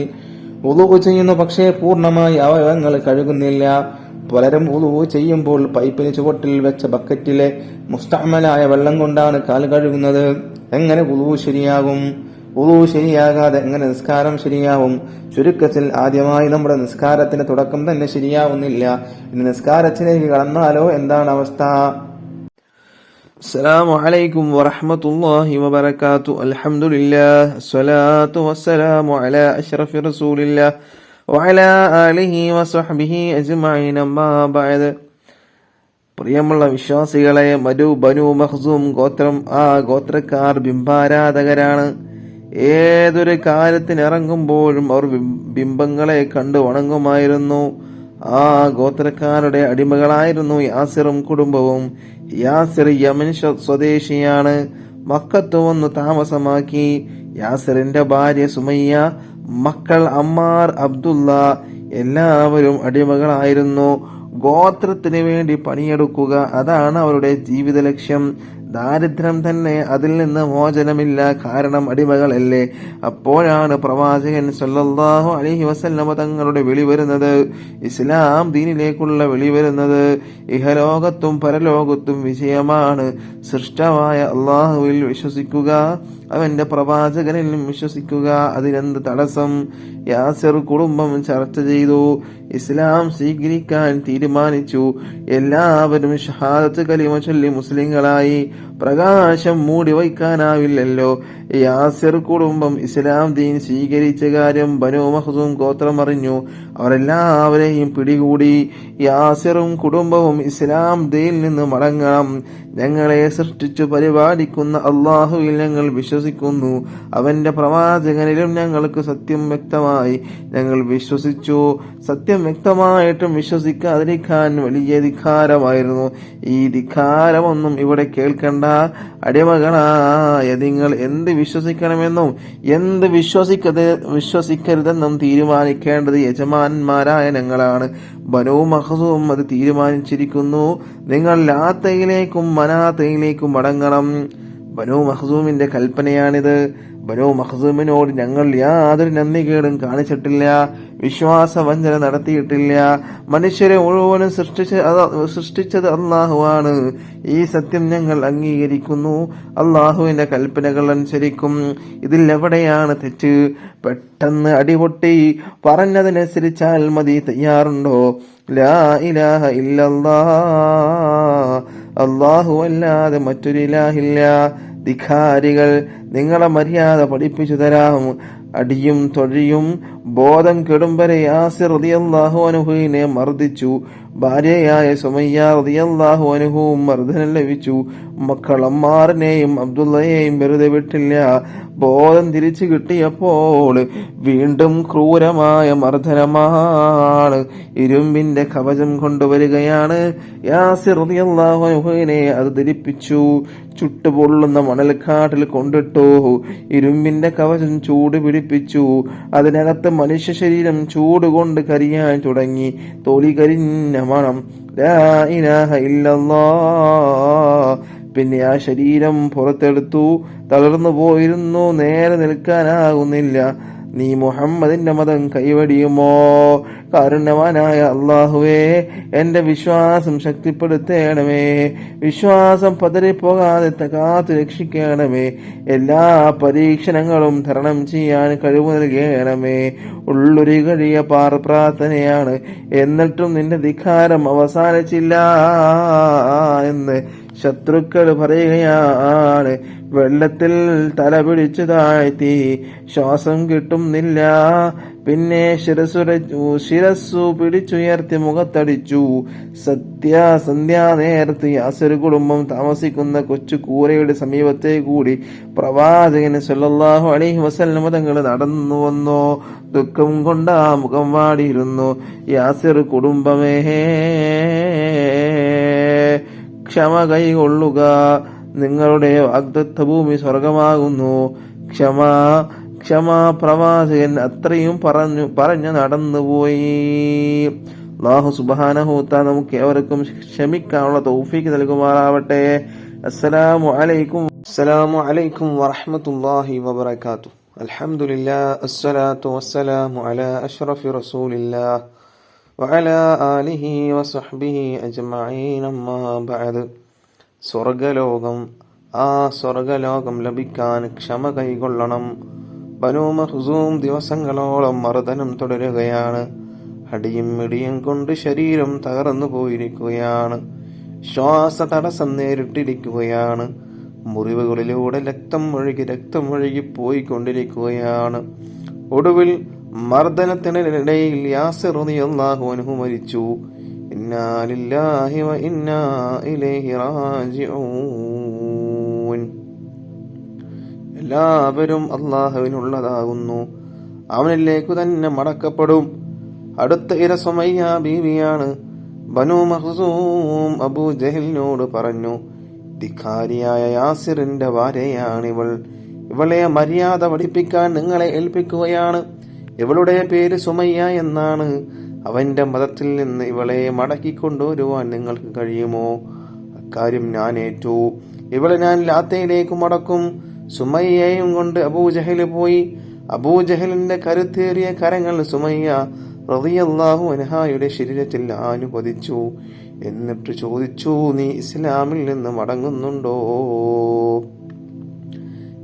വുളൂ ചെയ്യുന്നു, പക്ഷേ പൂർണ്ണമായി അവയവങ്ങൾ കഴുകുന്നില്ല. പലരും വുളൂ ചെയ്യുമ്പോൾ പൈപ്പിന് ചുവട്ടിൽ വെച്ച ബക്കറ്റിലെ മുസ്തഅമലായ വെള്ളം കൊണ്ടാണ് കാൽ കഴുകുന്നത്. എങ്ങനെ വുളൂ ശരിയാകും? വുളൂ ശരിയാകാതെ എങ്ങനെ നിസ്കാരം ശരിയാവും? ചുരുക്കത്തിൽ ആദ്യമായി നമ്മുടെ നിസ്കാരത്തിന്റെ തുടക്കം തന്നെ ശരിയാവുന്നില്ല. ഇനി നിസ്കാരത്തിലേക്ക് കടന്നാലോ എന്താണ് അവസ്ഥ? അസ്സലാമു അലൈക്കും വറഹ്മത്തുള്ളാഹി വബറകാതുഹു. അൽഹംദുലില്ലാഹ് വസ്സലാത്തു വസ്സലാമു അലാ അഷ്റഫി റസൂലില്ലാഹ് വഅലാ ആലിഹി വസ്വഹ്ബിഹി അജ്മഈൻ. അമ്മാ ബഅദ്. പ്രിയമുള്ള വിശ്വാസികളെ, ബനു മഖ്സൂം ഗോത്രം, ആ ഗോത്രക്കാർ ബിംബാരാധകരാണ്. ഏതൊരു കാര്യത്തിനിറങ്ങുമ്പോഴും അവർ ബിംബങ്ങളെ കണ്ടു വണങ്ങുമായിരുന്നു. ആ ഗോത്രക്കാരുടെ അടിമകളായിരുന്നു യാസിറും കുടുംബവും. യാസിർ യമൻ സ്വദേശിയാണ്. മക്കത്ത് വന്നു താമസമാക്കി. യാസിറിന്റെ ഭാര്യ സുമയ്യ, മക്കൾ അമ്മാർ, അബ്ദുള്ള എല്ലാവരും അടിമകളായിരുന്നു. ഗോത്രത്തിന് വേണ്ടി പണിയെടുക്കുക, അതാണ് അവരുടെ ജീവിത ലക്ഷ്യം. ദാരിദ്ര്യം തന്നെ, അതിൽ നിന്ന് മോചനമില്ല. കാരണം അടിമകളല്ലേ. അപ്പോഴാണ് പ്രവാചകൻ സല്ലല്ലാഹു അലൈഹി വസല്ലമ തങ്ങളുടെ വിളി വരുന്നത്, ഇസ്ലാം ദീനിലേക്കുള്ള വിളി വരുന്നത്. ഇഹലോകത്തും പരലോകത്തും വിജയമാണ്. സൃഷ്ടാവായ അള്ളാഹുവിൽ വിശ്വസിക്കുക, അവന്റെ പ്രവാചകനിലും വിശ്വസിക്കുക. അതിനെന്ത് തടസ്സം? യാസിർ കുടുംബം ചർച്ച ചെയ്തു, ഇസ്ലാം സ്വീകരിക്കാൻ തീരുമാനിച്ചു. എല്ലാവരും ഷഹാദത്ത് കലിമ ചൊല്ലി മുസ്ലിങ്ങളായി. പ്രകാശം മൂടി വയ്ക്കാനാവില്ലല്ലോ. യാസിർ കുടുംബം ഇസ്ലാം ദീൻ സ്വീകരിച്ച കാര്യം ബനു മഖ്സൂം ഗോത്രം അറിഞ്ഞു. അവരെല്ലാവരെയും പിടികൂടി. യാസിറും കുടുംബവും ഇസ്ലാം ദീനിൽ നിന്ന് മടങ്ങണം. ഞങ്ങളെ സൃഷ്ടിച്ചു പരിപാലിക്കുന്ന അള്ളാഹുവിൽ ഞങ്ങൾ വിശ്വസിക്കുന്നു, അവന്റെ പ്രവാചകനിലും ഞങ്ങൾക്ക് സത്യം വ്യക്തമായി. ഞങ്ങൾ വിശ്വസിച്ചു. സത്യം വ്യക്തമായിട്ടും വിശ്വസിക്കാതിരിക്കാൻ വലിയ ധിക്കാരമായിരുന്നു. ഈ ധിക്കാരമൊന്നും ഇവിടെ കേൾക്കണ്ട. അടിമകളായ നിങ്ങൾ എന്ത് വിശ്വസിക്കണമെന്നും എന്ത് വിശ്വസിക്കരുതെന്നും തീരുമാനിക്കേണ്ടത് യജമാനന്മാരായ ഞങ്ങളാണ്. ബനൂ മഖ്സൂം അത് തീരുമാനിച്ചിരിക്കുന്നു. നിങ്ങൾ ലാത്തയിലേക്കും മനാത്തയിലേക്കും മടങ്ങണം. ബനൂ മഖ്സൂമിന്റെ കൽപ്പനയാണിത്. ബനൂ മഖ്സൂമിനോട് ഞങ്ങൾ യാതൊരു നന്ദികേടും കാണിച്ചിട്ടില്ല, വിശ്വാസവഞ്ചന നടത്തിയിട്ടില്ല. മനുഷ്യരെ മുഴുവനും സൃഷ്ടിച്ചത് അള്ളാഹുവാണ്. ഈ സത്യം ഞങ്ങൾ അംഗീകരിക്കുന്നു. അള്ളാഹുവിന്റെ കൽപ്പനകൾ അനുസരിക്കും. ഇതിൽ എവിടെയാണ് തെറ്റ്? പെട്ടെന്ന് അടിപൊട്ടി പറഞ്ഞതിനനുസരിച്ചാൽ മതി. തയ്യാറുണ്ടോ? ലാ ഇലാഹ ഇല്ലല്ലാഹ്, അല്ലാഹു അല്ലാതെ മറ്റൊരു ഇലാഹില്ല. ധിക്കാരികൾ, നിങ്ങളെ മര്യാദ പഠിപ്പിച്ചു തരാം. അടിയും തൊഴിയും ബോധം കെടും വരെ യാസിർ റളിയല്ലാഹു അൻഹുവിനെ മർദ്ദിച്ചു. ഭാര്യയായ സുമയ്യ റളിയല്ലാഹു അൻഹുവും മർദ്ദനം ലഭിച്ചു. മക്കൾ അമ്മാറിനെയും അബ്ദുള്ളയെയും വെറുതെ വിട്ടില്ല. ബോധം തിരിച്ചു കിട്ടിയപ്പോൾ വീണ്ടും ക്രൂരമായ മർദ്ദനമാണ്. ഇരുമ്പിന്റെ കവചം കൊണ്ടുവരികയാണ്. യാസിർ റളിയല്ലാഹു അൻഹുവിനെ അത് ധരിപ്പിച്ചു. ചുട്ടുപൊള്ളുന്ന മണൽക്കാട്ടിൽ കൊണ്ടിട്ടു. ഇരുമ്പിന്റെ കവചം ചൂട് പിടിപ്പിച്ചു. അതിനകത്ത് മനുഷ്യ ശരീരം ചൂടുകൊണ്ട് കരിയാൻ തുടങ്ങി. തൊലി കരിഞ്ഞ മണം. ലാ ഇലാഹ ഇല്ലല്ലാഹ്. പിന്നെ ആ ശരീരം പുറത്തെടുത്തു. തളർന്നു പോയിരുന്നു, നേരെ നിൽക്കാനാകുന്നില്ല. നീ മുഹമ്മദിന്റെ മതം കൈവടിയുമോ? കാരുണ്യവാനായ അള്ളാഹുവേ, എന്റെ വിശ്വാസം ശക്തിപ്പെടുത്തേണമേ. വിശ്വാസം പതറിപ്പോകാതെ കാത്തു രക്ഷിക്കണമേ. എല്ലാ പരീക്ഷണങ്ങളും തരണം ചെയ്യാൻ കഴിവ് നൽകണമേ. ഉള്ളൊരു കഴിയ പ്രാർത്ഥനയാണ്. എന്നിട്ടും നിന്റെ ധിക്കാരം അവസാനിച്ചില്ല എന്ന് ശത്രുക്കൾ പറയുകയാണ്. വെള്ളത്തിൽ തല പിടിച്ചു താഴ്ത്തി, ശ്വാസം കിട്ടുന്നില്ല. പിന്നെ ശിരസ്സു പിടിച്ചുയർത്തി മുഖത്തടിച്ചു. സന്ധ്യാ നേരത്ത് യാസിർ കുടുംബം താമസിക്കുന്ന കൊച്ചു കൂരയുടെ സമീപത്തെ കൂടി പ്രവാചകൻ സല്ലല്ലാഹു അലൈഹി വസല്ലം തങ്ങൾ നടന്നു വന്നു. ദുഃഖം കൊണ്ട് ആ മുഖം വാടിയിരുന്നു. യാസിർ കുടുംബമേ, ക്ഷമ കൈകൊള്ളുക. നിങ്ങളുടെ വാഗ്ദത്ത ഭൂമി സ്വർഗമാകുന്നു. ക്ഷമ. പ്രവാചകൻ അത്രയും പറഞ്ഞു നടന്നുപോയി. അല്ലാഹു സുബ്ഹാനഹു വ തആല നമുക്ക് ഏവർക്കും ക്ഷമിക്കാനുള്ള തൗഫീഖ് നൽകുമാറാവട്ടെ. അസ്സലാമു അലൈക്കും വറഹ്മത്തുള്ളാഹി വബറകാതുഹു. അൽഹംദുലില്ലാഹ്, അസ്സലാത്തു വസ്സലാമു അലാ അഷ്റഫി റസൂലില്ലാഹ് വഅലാ ആലിഹി വസഹ്ബിഹി അജ്മഈൻ. അമ്മാ ബഅദ്. സ്വർഗലോകം, ആ സ്വർഗലോകം ലഭിക്കാൻ ക്ഷമ കൈകൊള്ളണം. ബനൂ മഖ്സൂം ദിവസങ്ങളോളം മർദ്ദനം തുടരുകയാണ്. അടിയും ഇടിയും കൊണ്ട് ശരീരം തകർന്നു പോയിരിക്കുകയാണ്. ശ്വാസ തടസ്സം നേരിട്ടിരിക്കുകയാണ്. മുറിവുകളിലൂടെ രക്തം ഒഴുകി പോയിക്കൊണ്ടിരിക്കുകയാണ്. ഒടുവിൽ മർദ്ദനത്തിനിടയിൽ യാസിർ റളിയല്ലാഹു അൻഹു മരിച്ചു. ഇന്നാ ലില്ലാഹി വ ഇന്നാ ഇലൈഹി റാജിഊൻ. എല്ലാവരും അല്ലാഹുവിനുള്ളതാകുന്നു, അവനിലേക്കു തന്നെ മടക്കപ്പെടും. അടുത്ത ഇര സുമയ്യ ബീവിയാണ്. ബനു മഖ്സൂം അബൂ ജഹലിനോട് പറഞ്ഞു, ധിക്കാരിയായ യാസിറിന്റെ ഭാര്യയാണിവൾ. ഇവളെ മര്യാദ പഠിപ്പിക്കാൻ നിങ്ങളെ ഏൽപ്പിക്കുകയാണ്. ഇവളുടെ പേര് സുമയ്യ എന്നാണ്. അവന്റെ മതത്തിൽ നിന്ന് ഇവളെ മടക്കിക്കൊണ്ടുവരുവാൻ നിങ്ങൾക്ക് കഴിയുമോ? അക്കാര്യം ഞാൻ ഏറ്റു. ഇവളെ ഞാൻ ലാത്തയിലേക്ക് മടക്കും. സുമയ്യയും കൊണ്ട് അബൂജഹല് പോയി. അബൂജഹലിന്റെ കരുത്തേറിയ കരങ്ങൾ സുമയ്യ റളിയല്ലാഹു അൻഹായുടെ ശരീരത്തിൽ അനുവദിച്ചു. എന്നിട്ട് ചോദിച്ചു, നീ ഇസ്ലാമിൽ നിന്ന് മടങ്ങുന്നുണ്ടോ?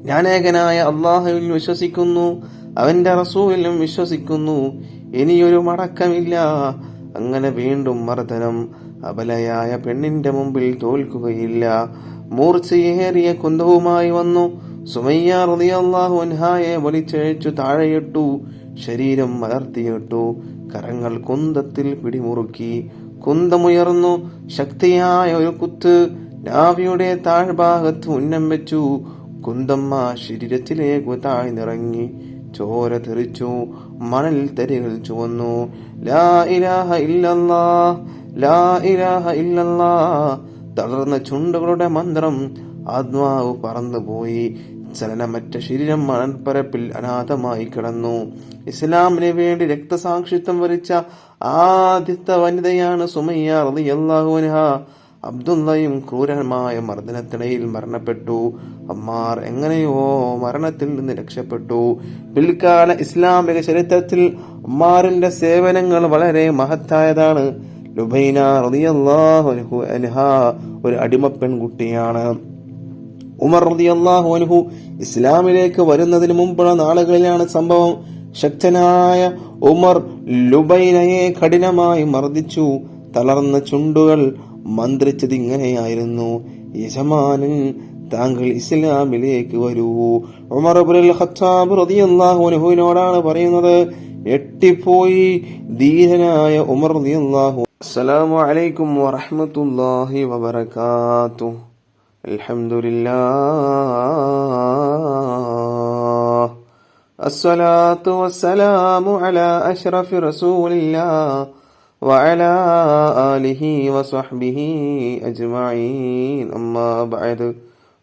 ഞാൻ ഏകനായ അള്ളാഹുവിൽ വിശ്വസിക്കുന്നു, അവന്റെ റസൂലിലും വിശ്വസിക്കുന്നു. ഇനിയൊരു മടക്കമില്ല. അങ്ങനെ വീണ്ടും മർദ്ദനം. അബലയായ പെണ്ണിന്റെ മുമ്പിൽ തോൽക്കുകയില്ല. മൂർച്ചയേറിയ കുന്തവുമായി വന്നു. സുമയ്യ റളിയല്ലാഹു അൻഹായെ വലിച്ചഴിച്ചു താഴെയിട്ടു. ശരീരം മലർത്തിയിട്ടു. കരങ്ങൾ കുന്തത്തിൽ പിടിമുറുക്കി. കുന്തമുയർന്നു. ശക്തിയായ ഒരു കുത്ത് നാവിയുടെ താഴ്ഭാഗത്ത് ഉന്നം വെച്ചു. കുന്തമ്മ ശരീരത്തിലേക്ക് താഴ്ന്നിറങ്ങി. ചോര തെറിച്ചു. മണൽ തരികൾ ചുവന്നു. ലാ ഇലാഹ ഇല്ലല്ലാഹ്, ലാ ഇലാഹ ഇല്ലല്ലാഹ്. തളർന്ന ചുണ്ടുകളുടെ മന്ത്രം. ആത്മാവ് പറന്നുപോയി. ചലനമറ്റ ശരീരം മണൽപ്പരപ്പിൽ അനാഥമായി കിടന്നു. ഇസ്ലാമിന് വേണ്ടി രക്തസാക്ഷിത്വം വരിച്ച ആദ്യത്തെ വനിതയാണ് സുമയ്യ റളിയല്ലാഹു അൻഹാ. അബ്ദുള്ളയും ക്രൂരമായ മർദ്ദനത്തിനിടയിൽ മരണപ്പെട്ടു. അമ്മാർ എങ്ങനെയോ മരണത്തിൽ നിന്ന് രക്ഷപ്പെട്ടു. പിൽക്കാല ഇസ്ലാമിക ചരിത്രത്തിൽ അമ്മാറിന്റെ സേവനങ്ങൾ വളരെ മഹത്തായതാണ്. ലുബൈന റളിയല്ലാഹു അൻഹാ ഒരു അടിമ പെൺകുട്ടിയാണ്. ഉമർ റളിയല്ലാഹു അൻഹു ഇസ്ലാമിലേക്ക് വരുന്നതിന് മുമ്പുള്ള നാളുകളിലാണ് സംഭവം. ശക്തനായ ഉമർ ലുബൈനയെ കഠിനമായി മർദ്ദിച്ചു. തളർന്ന ചുണ്ടുകൾ മന്ത്രിച്ചത് ഇങ്ങനെയായിരുന്നു, യജമാനൻ താങ്കൾ ഇസ്ലാമിലേക്ക് വരൂ. ഉമർ ഇബ്നുൽ ഖത്താബ് റളിയല്ലാഹു അൻഹുവിനോടാണ് പറയുന്നത്. എട്ടിപ്പോയി ധീരനായ ഉമർ റളിയല്ലാഹു. അസ്സലാമു അലൈക്കും വറഹ്മത്തുള്ളാഹി വബറകാതുഹു. അൽഹംദുലില്ലാഹ് അസ്സലാത്തു വസ്സലാമു അലാ അഷ്റഫി റസൂലില്ലാഹ് വഅലാ ആലിഹി വസഹ്ബിഹി അജ്മഈൻ. അമ്മാ ബഅദ്.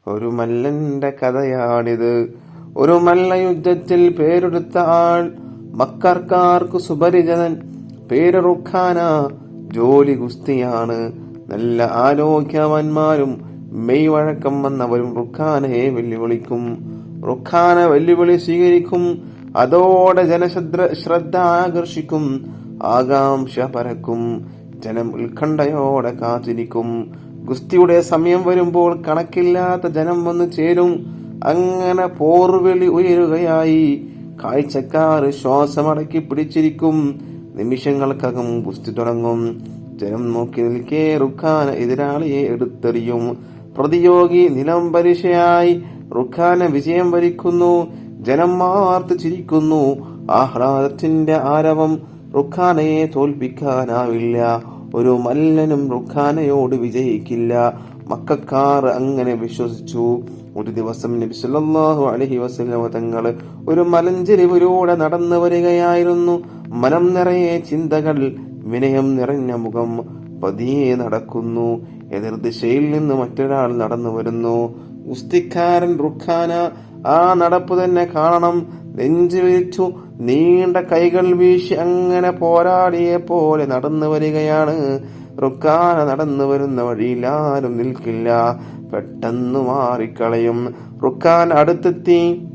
ഒരു മല്ലന്റെ കഥയാണിത്. ഒരു മല്ലയുദ്ധത്തിൽ പേരെടുത്ത ആൾ. മക്കർക്കാർക്ക് സുപരിചിതൻ. പേര് റുഖാന. ജോലി ഗുസ്തിയാണ്. നല്ല ആരോഗ്യവാന്മാരും മെയ് വഴക്കം വന്നവരും റുഖാനയെ വെല്ലുവിളിക്കും. റുഖാന വെല്ലുവിളി സ്വീകരിക്കും. അതോടെ ജനശ്രദ്ധ ആകർഷിക്കും. ആകാംക്ഷ പരക്കും. ജനം ഉത്കണ്ഠയോടെ കാത്തിരിക്കും. ഗുസ്തിയുടെ സമയം വരുമ്പോൾ കണക്കില്ലാത്ത ജനം വന്നു ചേരും. അങ്ങനെ പോർവിളി ഉയരുകയായി. കാഴ്ചക്കാർ ശ്വാസമടക്കി പിടിച്ചിരിക്കും. നിമിഷങ്ങൾക്കകം ഗുസ്തി തുടങ്ങും. ജനം നോക്കി നിൽക്കെ റുഖാന എതിരാളിയെ എടുത്തെറിയും. പ്രതിയോഗി നിലംപരിശയായി. റുഖാന വിജയം വരിക്കുന്നു. ജനം മാർത്ത് ചിരിക്കുന്നു. ആഹ്ലാദത്തിന്റെ ആരവം. റുഖാനയെ തോൽപ്പിക്കാനാവില്ല. ഒരു മല്ലനും റുഖാനയോട് വിജയിക്കില്ല. മക്കക്കാർ അങ്ങനെ വിശ്വസിച്ചു. ഒരു ദിവസം നബി സല്ലല്ലാഹു അലൈഹി വസല്ലം തങ്ങൾ ഒരു മലഞ്ചെരിവിലൂടെ നടന്നു വരികയായിരുന്നു. മനം നിറയെ ചിന്തകൾ. വിനയം നിറഞ്ഞ മുഖം. പതിയെ നടക്കുന്നു. എതിർദിശയിൽ നിന്ന് മറ്റൊരാൾ നടന്നു വരുന്നു. ഗുസ്തിക്കാരൻ റുഖാന ആ നടപ്പ് തന്നെ കാണണം. നെഞ്ചു വിരിച്ചു നീണ്ട കൈകൾ വീശി അങ്ങനെ പോരാളിയെ പോലെ നടന്നു വരികയാണ്. റുഖാന നടന്നു വരുന്ന വഴിയിൽ ആരും നിൽക്കില്ല. പെട്ടെന്ന് മാറിക്കളയും. റുഖാൻ അടുത്തെത്തി.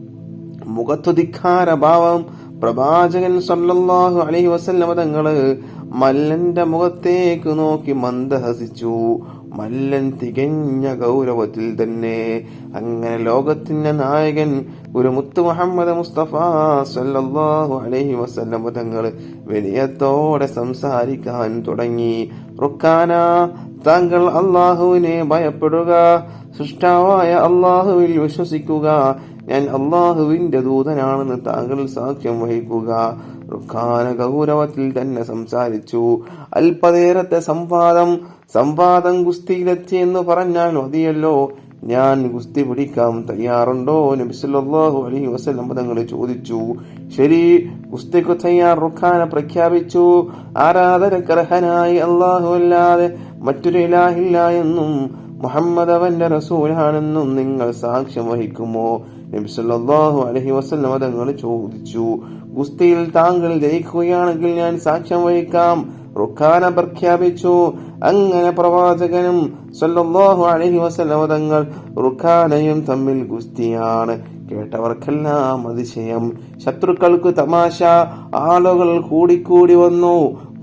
മുഖത്തുധിക്കാര ഭാവം. പ്രവാചകൻ സല്ലല്ലാഹു അലൈഹി വസല്ലം തങ്ങള് മല്ലന്റെ മുഖത്തേക്ക് നോക്കി മന്ദഹസിച്ചു. മല്ലൻ തികഞ്ഞ ഗൗരവത്തിൽ തന്നെ. അങ്ങനെ ലോകത്തിന്റെ നായകൻ ഒരു മുത്ത് മുഹമ്മദ് മുസ്തഫ സല്ലല്ലാഹു അലൈഹി വസല്ലം തങ്ങൾ വിനയത്തോടെ സംസാരിക്കാൻ തുടങ്ങി. റുഖാന, താങ്കൾ അള്ളാഹുവിനെ ഭയപ്പെടുക. സൃഷ്ടാവായ അള്ളാഹുവിൽ വിശ്വസിക്കുക. ഞാൻ അള്ളാഹുവിന്റെ ദൂതനാണെന്ന് താങ്കൾ സാക്ഷ്യം വഹിക്കുക. റുഖാന ഗൗരവത്തിൽ തന്നെ സംസാരിച്ചു. അല്പനേരത്തെ സംവാദം ഗുസ്തിയിലെത്തി എന്ന് പറഞ്ഞാൽ മതിയല്ലോ. ഞാൻ ഗുസ്തി പിടിക്കാൻ തയ്യാറുണ്ടോ? നബി സല്ലല്ലാഹു അലൈഹി വസല്ലം തങ്ങൾ ചോദിച്ചു. ശരി, ഗുസ്തിക്ക് തയ്യാർ. റുഖാന പ്രഖ്യാപിച്ചു. ആരാധനക്കർഹനായി അല്ലാഹു അല്ലാതെ മറ്റൊരു ഇലാഹില്ല എന്നും മുഹമ്മദ് അവന്റെ റസൂലാണെന്നും നിങ്ങൾ സാക്ഷ്യം വഹിക്കുമോ? നബി സല്ലല്ലാഹു അലൈഹി വസല്ലം തങ്ങൾ ചോദിച്ചു. ഗുസ്തിയിൽ താങ്കൾ ജയിക്കുകയാണെങ്കിൽ ഞാൻ സാക്ഷ്യം വഹിക്കാം, റുഖാന പ്രഖ്യാപിച്ചു. അങ്ങനെ പ്രവാചകനും സല്ലല്ലാഹു അലൈഹി വസല്ലം തങ്ങൾ റുഖാനയും തമ്മിൽ ഗുസ്തിയാണ്. കേട്ടവർക്കെല്ലാം അതിശയം, ശത്രുക്കൾക്ക് തമാശ. ആളുകൾ കൂടിക്കൂടി വന്നു,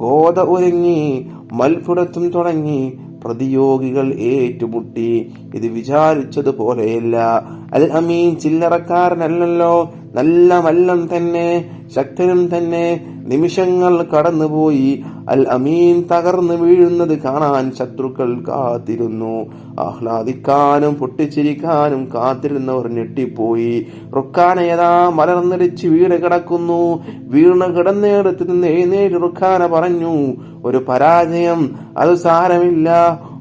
ഗോത ഒരുങ്ങി, മൽപുടത്തും തുടങ്ങി. പ്രതിയോഗികൾ ഏറ്റുമുട്ടി. ഇത് വിചാരിച്ചതുപോലെയല്ല. അൽ അമീൻ ചില്ലറക്കാരനല്ലല്ലോ, നല്ല മല്ലൻ തന്നെ, ശക്തനും തന്നെ. നിമിഷങ്ങൾ കടന്നുപോയി. അൽ അമീൻ തകർന്നു വീഴുന്നത് കാണാൻ ശത്രുക്കൾ കാത്തിരുന്നു. ആഹ്ലാദിക്കാനും പൊട്ടിച്ചിരിക്കാനും കാത്തിരുന്നവർ ഞെട്ടിപ്പോയി. റുഖാനയതാ മലർന്നിടിച്ച് വീണ് കിടക്കുന്നു. വീണ് കിടന്നിടത്ത് നിന്ന് എഴുന്നേറ്റ് റുഖാന പറഞ്ഞു, ഒരു പരാജയം, അത് സാരമില്ല.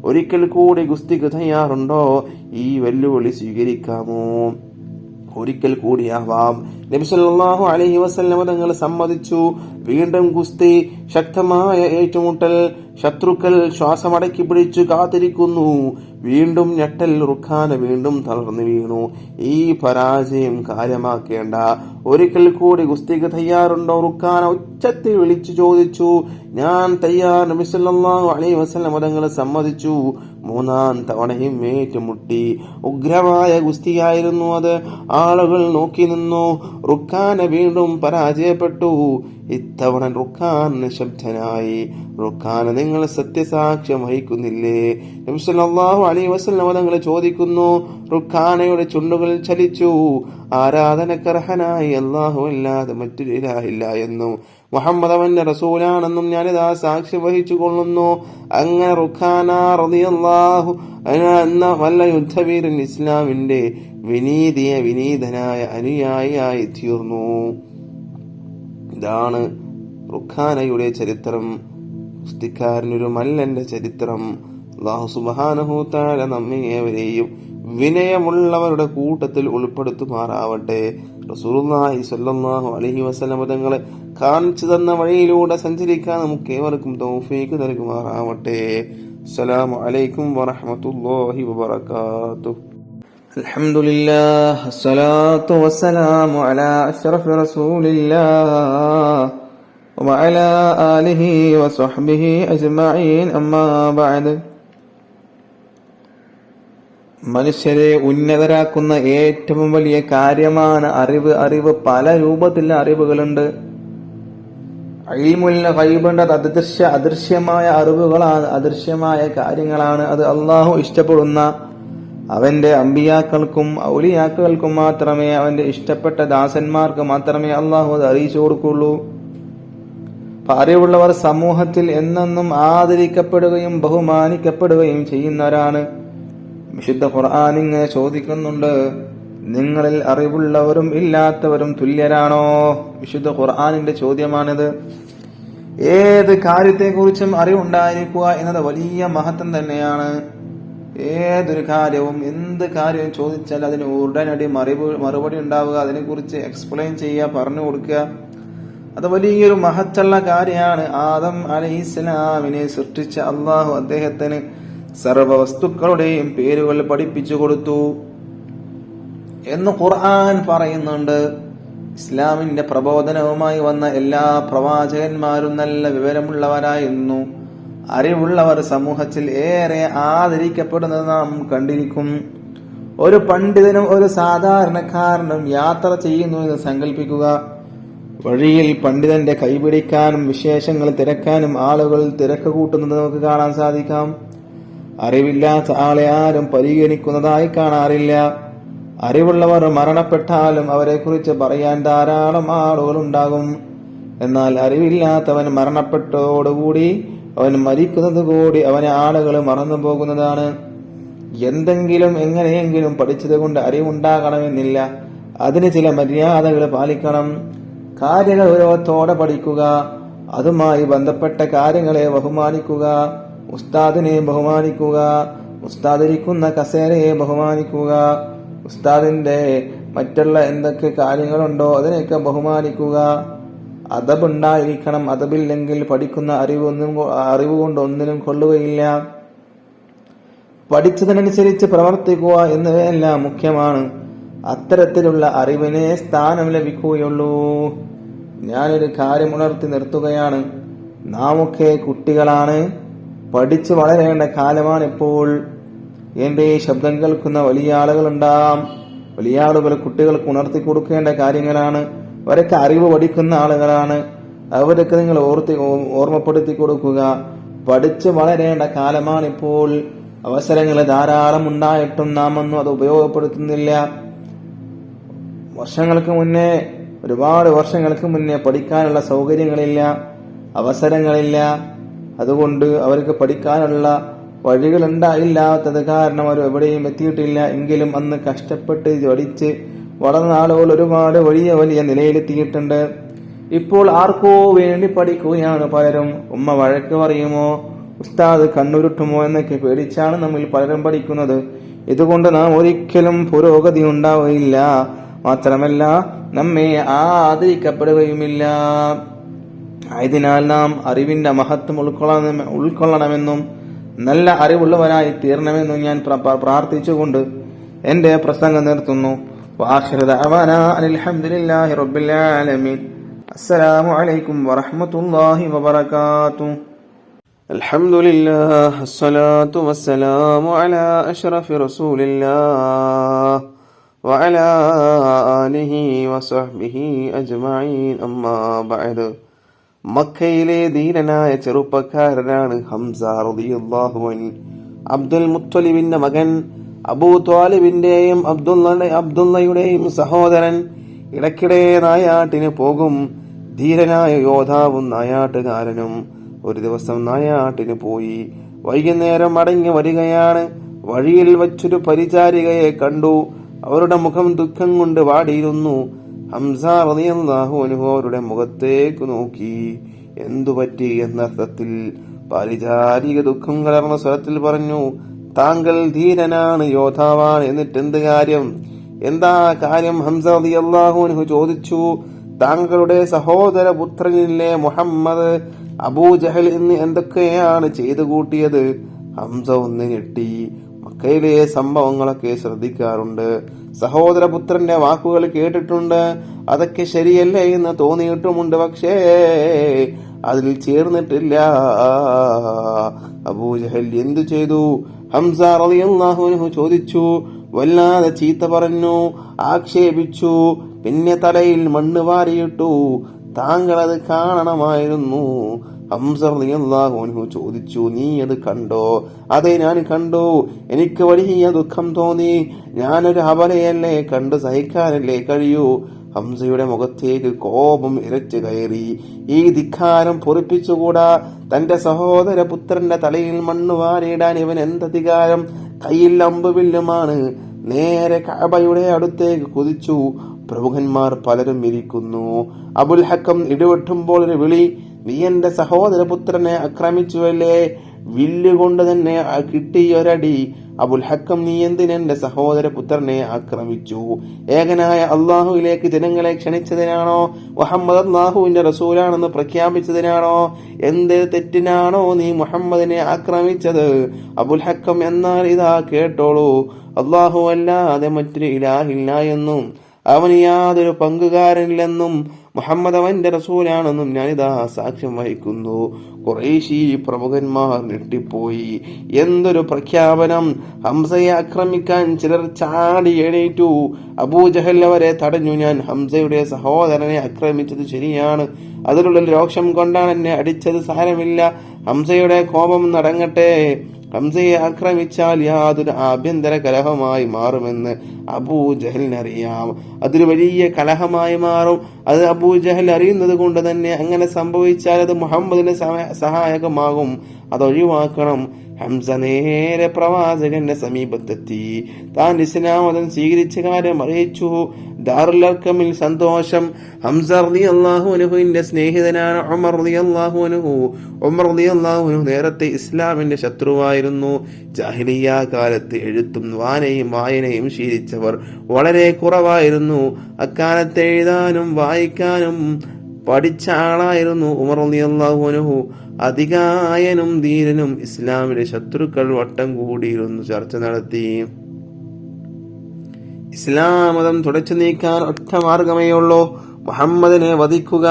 ഒരിക്കൽ കൂടി ഗുസ്തിക്ക് തയ്യാറുണ്ടോ? ഈ വെല്ലുവിളി സ്വീകരിക്കാമോ? ഒരിക്കൽ കൂടിയാവാം. നബി സല്ലല്ലാഹു അലൈഹി വസല്ലം തങ്ങൾ സമ്മതിച്ചു. വീണ്ടും ഗുസ്തി, ശക്തമായ ഏറ്റുമുട്ടൽ. ശത്രുക്കൾ ശ്വാസമടക്കി പിടിച്ചു കാത്തിരിക്കുന്നു. വീണ്ടും ഞെട്ടൽ. റുഖാന വീണ്ടും തളർന്നു വീണു. ഈ പരാജയം കാര്യമാക്കേണ്ട, ഒരിക്കൽ കൂടി ഗുസ്തിക്ക് തയ്യാറുണ്ടോ? റുഖാന ഉച്ചത്തിൽ വിളിച്ചു ചോദിച്ചു. ഞാൻ തയ്യാർ. നബി സല്ലല്ലാഹു അലൈഹി വസല്ലം തങ്ങൾ സമ്മതിച്ചു. മൂന്നാം തവണയും ഏറ്റുമുട്ടി. ഉഗ്രമായ ഗുസ്തിയായിരുന്നു അത്. ആളുകൾ നോക്കി നിന്നു. റുഖാന വീണ്ടും പരാജയപ്പെട്ടു. ഇത്തവണ റുഖാൻ നിശബ്ദനായി. റുഖാന, നിങ്ങൾ സത്യസാക്ഷ്യം വഹിക്കുന്നില്ലേ? നബി സല്ലല്ലാഹു അലൈഹി വസല്ലം തങ്ങൾ ചോദിക്കുന്നു. റുഖാനയുടെ ചുണ്ടുകൾ ചലിച്ചു. ആരാധനക്കർഹനായി അല്ലാഹു അല്ലാതെ മറ്റൊരു ഇലാഹില്ല എന്നും മുഹമ്മദ് അവന്റെ റസൂലാണെന്നും ഞാനിതാ സാക്ഷ്യം വഹിച്ചു കൊള്ളുന്നു. അങ്ങനെ റുഖാന റളിയല്ലാഹു അൻഹു എന്ന വല്ല യുദ്ധവീരൻ ഇസ്ലാമിന്റെ വിനീതനായ അനുയായിയായി തീർന്നു. ഇതാണ് റുഖാനയുടെ ചരിത്രം. ഗുസ്തിക്കാരനൊരു മല്ലന്റെ ചരിത്രം. അല്ലാഹു സുബ്ഹാനഹു തആല നമ്മേവരെയും വിനയമുള്ളവരുടെ കൂട്ടത്തിൽ ഉൾപ്പെടുത്തുമാറാവട്ടെ. റസൂലുള്ളാഹി സ്വല്ലല്ലാഹു അലൈഹി വസല്ലം തങ്ങളെ കാണിച്ചു തന്ന വഴിയിലൂടെ സഞ്ചരിക്കാൻ നമുക്ക് ഏവർക്കും തൗഫീഖ് നൽകുമാറാവട്ടെ. അസ്സലാമു അലൈക്കും വറഹ്മത്തുള്ളാഹി വബറകാതുഹു. അൽഹംദുലില്ലാഹ്, അസ്സലാത്തു വസ്സലാമു അലാ അഷ്റഫി റസൂലില്ലാഹ് വഅലാ ആലിഹി വസ്വഹ്ബിഹി അജ്മഈൻ. അമ്മാ ബഅദ്. മനുഷ്യരെ ഉന്നതരാക്കുന്ന ഏറ്റവും വലിയ കാര്യമാണ് അറിവ്. പല രൂപത്തിലുള്ള അറിവുകളുണ്ട്. ഇൽമുൽ ഗൈബുണ്ട്, അത് അദൃശ്യമായ അറിവുകളാണ്, അദൃശ്യമായ കാര്യങ്ങളാണ്. അത് അള്ളാഹു ഇഷ്ടപ്പെടുന്ന അവന്റെ അമ്പിയാക്കൾക്കും ഔലിയാക്കൾക്കും മാത്രമേ, അവന്റെ ഇഷ്ടപ്പെട്ട ദാസന്മാർക്ക് മാത്രമേ അള്ളാഹു അത് അറിയിച്ചു കൊടുക്കുള്ളൂ. അറിവുള്ളവർ സമൂഹത്തിൽ എന്നെന്നും ആദരിക്കപ്പെടുകയും ബഹുമാനിക്കപ്പെടുകയും ചെയ്യുന്നവരാണ്. വിശുദ്ധ ഖുർആൻ ഇങ്ങനെ ചോദിക്കുന്നുണ്ട്, നിങ്ങളിൽ അറിവുള്ളവരും ഇല്ലാത്തവരും തുല്യരാണോ? വിശുദ്ധ ഖുർആനിന്റെ ചോദ്യമാണിത്. ഏത് കാര്യത്തെക്കുറിച്ചും അറിവുണ്ടായിരിക്കുക എന്നത് വലിയ മഹത്വം തന്നെയാണ്. ഏതൊരു കാര്യവും, എന്ത് കാര്യവും ചോദിച്ചാൽ അതിന് ഉടനടി മറുപടി ഉണ്ടാവുക, അതിനെക്കുറിച്ച് എക്സ്പ്ലെയിൻ ചെയ്യുക, പറഞ്ഞു കൊടുക്കുക, അത് വലിയൊരു മഹത്തുള്ള കാര്യമാണ്. ആദം അലൈഹിസ്സലാമിനെ സൃഷ്ടിച്ച അള്ളാഹു അദ്ദേഹത്തിന് സർവ വസ്തുക്കളുടെയും പേരുകൾ പഠിപ്പിച്ചു കൊടുത്തു എന്ന് ഖുർആൻ പറയുന്നുണ്ട്. ഇസ്ലാമിന്റെ പ്രബോധനവുമായി വന്ന എല്ലാ പ്രവാചകന്മാരും നല്ല വിവരമുള്ളവരായിരുന്നു. അറിവുള്ളവർ സമൂഹത്തിൽ ഏറെ ആദരിക്കപ്പെടുന്നത് നാം കണ്ടിരിക്കും. ഒരു പണ്ഡിതനും ഒരു സാധാരണക്കാരനും യാത്ര ചെയ്യുന്നു എന്ന് സങ്കല്പിക്കുക. വഴിയിൽ പണ്ഡിതന്റെ കൈപിടിക്കാനും വിശേഷങ്ങൾ തിരക്കാനും ആളുകൾ തിരക്ക് കൂട്ടുന്നത് നമുക്ക് കാണാൻ സാധിക്കാം. അറിവില്ലാത്ത ആളെ ആരും പരിഗണിക്കുന്നതായി കാണാറില്ല. അറിവുള്ളവർ മരണപ്പെട്ടാലും അവരെക്കുറിച്ച് പറയാൻ ധാരാളം ആളുകൾ ഉണ്ടാകും. എന്നാൽ അറിവില്ലാത്തവൻ മരണപ്പെട്ടതോടുകൂടി അവൻ മരിക്കുന്നത് കൂടി അവനെ ആളുകൾ മറന്നു പോകുന്നതാണ്. എന്തെങ്കിലും എങ്ങനെയെങ്കിലും പഠിച്ചത് കൊണ്ട് അറിവുണ്ടാകണമെന്നില്ല. അതിന് ചില മര്യാദകൾ പാലിക്കണം. കാര്യഗൗരവത്തോടെ പഠിക്കുക. അതുമായി ബന്ധപ്പെട്ട കാര്യങ്ങളെ ബഹുമാനിക്കുക. ഉസ്താദിനെ ബഹുമാനിക്കുക. ഉസ്താദിരിക്കുന്ന കസേരയെ ബഹുമാനിക്കുക. ഉസ്താദിന്റെ മറ്റുള്ള എന്തൊക്കെ കാര്യങ്ങളുണ്ടോ അതിനെയൊക്കെ ബഹുമാനിക്കുക. അദബുണ്ടായിരിക്കണം. അദബില്ലെങ്കിൽ പഠിക്കുന്ന അറിവ് കൊണ്ട് ഒന്നിനും കൊള്ളുകയില്ല. പഠിച്ചതിനനുസരിച്ച് പ്രവർത്തിക്കുക എന്നിവയെല്ലാം മുഖ്യമാണ്. അത്തരത്തിലുള്ള അറിവിനെ സ്ഥാനം ലഭിക്കുകയുള്ളൂ. ഞാനൊരു കാര്യം ഉണർത്തി നിർത്തുകയാണ്. നാമൊക്കെ കുട്ടികളാണ്. പഠിച്ചു വളരേണ്ട കാലമാണിപ്പോൾ. എന്റെ ഈ ശബ്ദം കേൾക്കുന്ന വലിയ ആളുകളുണ്ടാവാം. വലിയ ആളുകൾ കുട്ടികൾക്ക് ഉണർത്തി കൊടുക്കേണ്ട കാര്യങ്ങളാണ്. അവരൊക്കെ അറിവ് പഠിക്കുന്ന ആളുകളാണ്. അവരൊക്കെ നിങ്ങൾ ഓർമ്മപ്പെടുത്തി കൊടുക്കുക. പഠിച്ചു വളരേണ്ട കാലമാണിപ്പോൾ. അവസരങ്ങൾ ധാരാളം ഉണ്ടായിട്ടും നാം ഒന്നും അത് ഉപയോഗപ്പെടുത്തുന്നില്ല. ഒരുപാട് വർഷങ്ങൾക്ക് മുന്നേ പഠിക്കാനുള്ള സൗകര്യങ്ങളില്ല, അവസരങ്ങളില്ല. അതുകൊണ്ട് അവർക്ക് പഠിക്കാനുള്ള വഴികളുണ്ടായില്ലാത്തത് കാരണം അവർ എവിടെയും എത്തിയിട്ടില്ല. എങ്കിലും അന്ന് കഷ്ടപ്പെട്ട് പഠിച്ച് വളർന്ന ആളുകൾ ഒരുപാട് വലിയ നിലയിലെത്തിയിട്ടുണ്ട്. ഇപ്പോൾ ആർക്കോ വേണ്ടി പഠിക്കുകയാണ് പലരും. ഉമ്മ വഴക്ക് പറയുമോ, ഉസ്താദ് കണ്ണുരുട്ടുമോ എന്നൊക്കെ പേടിച്ചാണ് നമ്മിൽ പലരും പഠിക്കുന്നത്. ഇതുകൊണ്ട് നാം ഒരിക്കലും പുരോഗതി ഉണ്ടാവുകയില്ല. മാത്രമല്ല നമ്മെ ആദരിക്കപ്പെടുകയുമില്ല. ആയതിനാൽ നാം അറിവിന്റെ മഹത്വം ഉൾക്കൊള്ളണമെന്നും നല്ല അറിവുള്ളവനായി തീരണമെന്നും ഞാൻ പ്രാർത്ഥിച്ചുകൊണ്ട് എന്റെ പ്രസംഗം നിർത്തുന്നു. വആഖിറു ദഅവാനാ അൽഹംദുലില്ലാഹി റബ്ബിൽ ആലമീൻ. അസ്സലാമു അലൈക്കും വറഹ്മത്തുള്ളാഹി വബറകാതുഹു. അൽഹംദുലില്ലാഹ് അസ്സലാത്തു വസ്സലാമു അലാ അഷ്റഫി റസൂലില്ലാഹ് വഅലാ ആലിഹി വസഹ്ബിഹി അജ്മഈൻ. അമ്മാ ബഅദ്. മക്കയിലെ ധീരനായ ചെറുപ്പക്കാരനാണ് ഹംസ റളിയല്ലാഹു അൻഹു. അബ്ദുൽ മുത്തലിബിന്റെ മകൻ, അബൂ ത്വാലിബിന്റെയും അബ്ദുള്ളയുടെയും സഹോദരൻ. ഇടയ്ക്കിടെ നായാട്ടിന് പോകും. ധീരനായ യോദ്ധാവും നായാട്ടുകാരനും. ഒരു ദിവസം നായാട്ടിന് പോയി വൈകുന്നേരം മടങ്ങി വരികയാണ്. വഴിയിൽ വച്ചൊരു പരിചാരികയെ കണ്ടു. അവരുടെ മുഖം ദുഃഖം കൊണ്ട് വാടിയിരുന്നു. ഹംസ റളിയല്ലാഹു അൻഹു അവരുടെ മുഖത്തേക്ക് നോക്കി. എന്തുപറ്റി എന്നർത്ഥത്തിൽ പരിചാരിക ദുഃഖം കലർന്ന സ്വരത്തിൽ പറഞ്ഞു, താങ്കൾ ധീരനാണ്, യോദ്ധാവാണ്, എന്നിട്ട് എന്ത് കാര്യം? എന്താ കാര്യം? ഹംസ റളിയല്ലാഹു അൻഹു ചോദിച്ചു. താങ്കളുടെ സഹോദര പുത്രനിലെ മുഹമ്മദ്, അബൂജഹൽ എന്ന് എന്തൊക്കെയാണ് ചെയ്തു കൂട്ടിയത്? ഹംസ ഒന്ന് ഞെട്ടി. മക്കയിലെ സംഭവങ്ങളൊക്കെ ശ്രദ്ധിക്കാറുണ്ട്, സഹോദരപുത്രന്റെ വാക്കുകൾ കേട്ടിട്ടുണ്ട്, അതൊക്കെ ശരിയല്ലേ എന്ന് തോന്നിയിട്ടുമുണ്ട്, പക്ഷേ അതിൽ ചേർന്നിട്ടില്ല. അബൂജഹൽ എന്തു ചെയ്തു? ഹംസ റളിയല്ലാഹു അൻഹു ചോദിച്ചു. വല്ലാതെ ചീത്ത പറഞ്ഞു, ആക്ഷേപിച്ചു, പിന്നെ തലയിൽ മണ്ണ് വാരിയിട്ടു. താങ്കൾ അത് കാണണമായിരുന്നു. ഹംസ റളിയല്ലാഹു അൻഹു ചോദിച്ചു, നീ അത് കണ്ടോ? അതെ, ഞാൻ കണ്ടു. എനിക്ക് വലിയ ദുഃഖം തോന്നി. ഞാനൊരു അബലയല്ലേ, കണ്ടു സഹിക്കാനല്ലേ കഴിയൂ. ഹംസയുടെ മുഖത്തേക്ക് കോപം ഇരച്ചു കയറി. ഈ ധിക്കാരം പൊറിപ്പിച്ചുകൂടാ. തന്റെ സഹോദര പുത്രന്റെ തലയിൽ മണ്ണ് വാരിയിടാൻ ഇവൻ എന്തധികാരം? കയ്യിൽ അമ്പുവില്ലുമാണ്. നേരെ കഅബയുടെ അടുത്തേക്ക് കുതിച്ചു. പ്രമുഖന്മാർ പലരും ഇരിക്കുന്നു. അബുൽ ഹക്കം ഇടിവെട്ടുമ്പോൾ ഒരു വിളി, നീ എന്റെ സഹോദരപുത്രനെ ആക്രമിച്ചുവല്ലേ? വില്ലുകൊണ്ട് തന്നെ കിട്ടിയൊരടി. അബുൽ ഹക്കം, നീ എന്തിനെന്റെ സഹോദരപുത്രനെ ആക്രമിച്ചു? ഏകനായ അള്ളാഹുവിലേക്ക് ജനങ്ങളെ ക്ഷണിച്ചതിനാണോ? മുഹമ്മദ് അള്ളാഹുവിന്റെ റസൂലാണെന്ന് പ്രഖ്യാപിച്ചതിനാണോ? എന്ത് തെറ്റിനാണോ നീ മുഹമ്മദിനെ ആക്രമിച്ചത്? അബുൽ ഹക്കം, എന്നാൽ ഇതാ കേട്ടോളൂ, അള്ളാഹു അല്ലാതെ മറ്റൊരു ഇലാഹില്ല എന്നും അവന് യാതൊരു പങ്കുകാരനില്ലെന്നും മുഹമ്മദ് അവന്റെ റസൂലാണെന്നും ഞാനിതാ സാക്ഷ്യം വഹിക്കുന്നു. ഖുറൈശി പ്രമുഖന്മാർ ഞെട്ടിപ്പോയി. എന്തൊരു പ്രഖ്യാപനം! ഹംസയെ ആക്രമിക്കാൻ ചിലർ ചാടി എണീറ്റു. അബൂജഹൽ അവരെ തടഞ്ഞു. ഞാൻ ഹംസയുടെ സഹോദരനെ ആക്രമിച്ചത് ശരിയാണ്. അതിലുള്ള രോഷം കൊണ്ടാണ് എന്നെ അടിച്ചത്. സാരമില്ല, ഹംസയുടെ കോപം നടങ്ങട്ടെ. ഹംസയെ ആക്രമിച്ചാൽ യാതൊരു ആഭ്യന്തര കലഹമായി മാറുമെന്ന് അബൂജഹലിനറിയാം. അതൊരു വലിയ കലഹമായി മാറും. അത് അബൂജഹൽ അറിയുന്നത് കൊണ്ട് തന്നെ അങ്ങനെ സംഭവിച്ചാൽ അത് മുഹമ്മദിന് സഹായകമാകും. അതൊഴിവാക്കണം. ഹംസ നേരെ പ്രവാചകന്റെ സമീപത്തെത്തി. താൻ ഇസ്ലാം മതം സ്വീകരിച്ച കാര്യം അറിയിച്ചു. ദാറുൽ അർഖമിൽ സന്തോഷം. ഹംസ റളിയല്ലാഹു അൻഹുവിന്റെ സ്നേഹിതനാണ് ഉമർ റളിയല്ലാഹു അൻഹു. ഉമർ റളിയല്ലാഹു അൻഹു നേരത്തെ ഇസ്ലാമിന്റെ ശത്രുവായിരുന്നു. ജാഹിലിയ്യ കാലത്ത് എഴുത്തും വായനയും ശീലിച്ചവർ വളരെ കുറവായിരുന്നു. അക്കാലത്ത് എഴുതാനും വായിക്കാനും പഠിച്ച ആളായിരുന്നു ഉമർ റളിയല്ലാഹു അൻഹു. അധികായനും ധീരനും. ഇസ്ലാമിലെ ശത്രുക്കൾ വട്ടം കൂടിയിരുന്നു ചർച്ച നടത്തി. ഇസ്ലാം മതം തുടച്ചു നീക്കാൻ ഒറ്റ മാർഗമേ ഉള്ളൂ, മുഹമ്മദിനെ വധിക്കുക.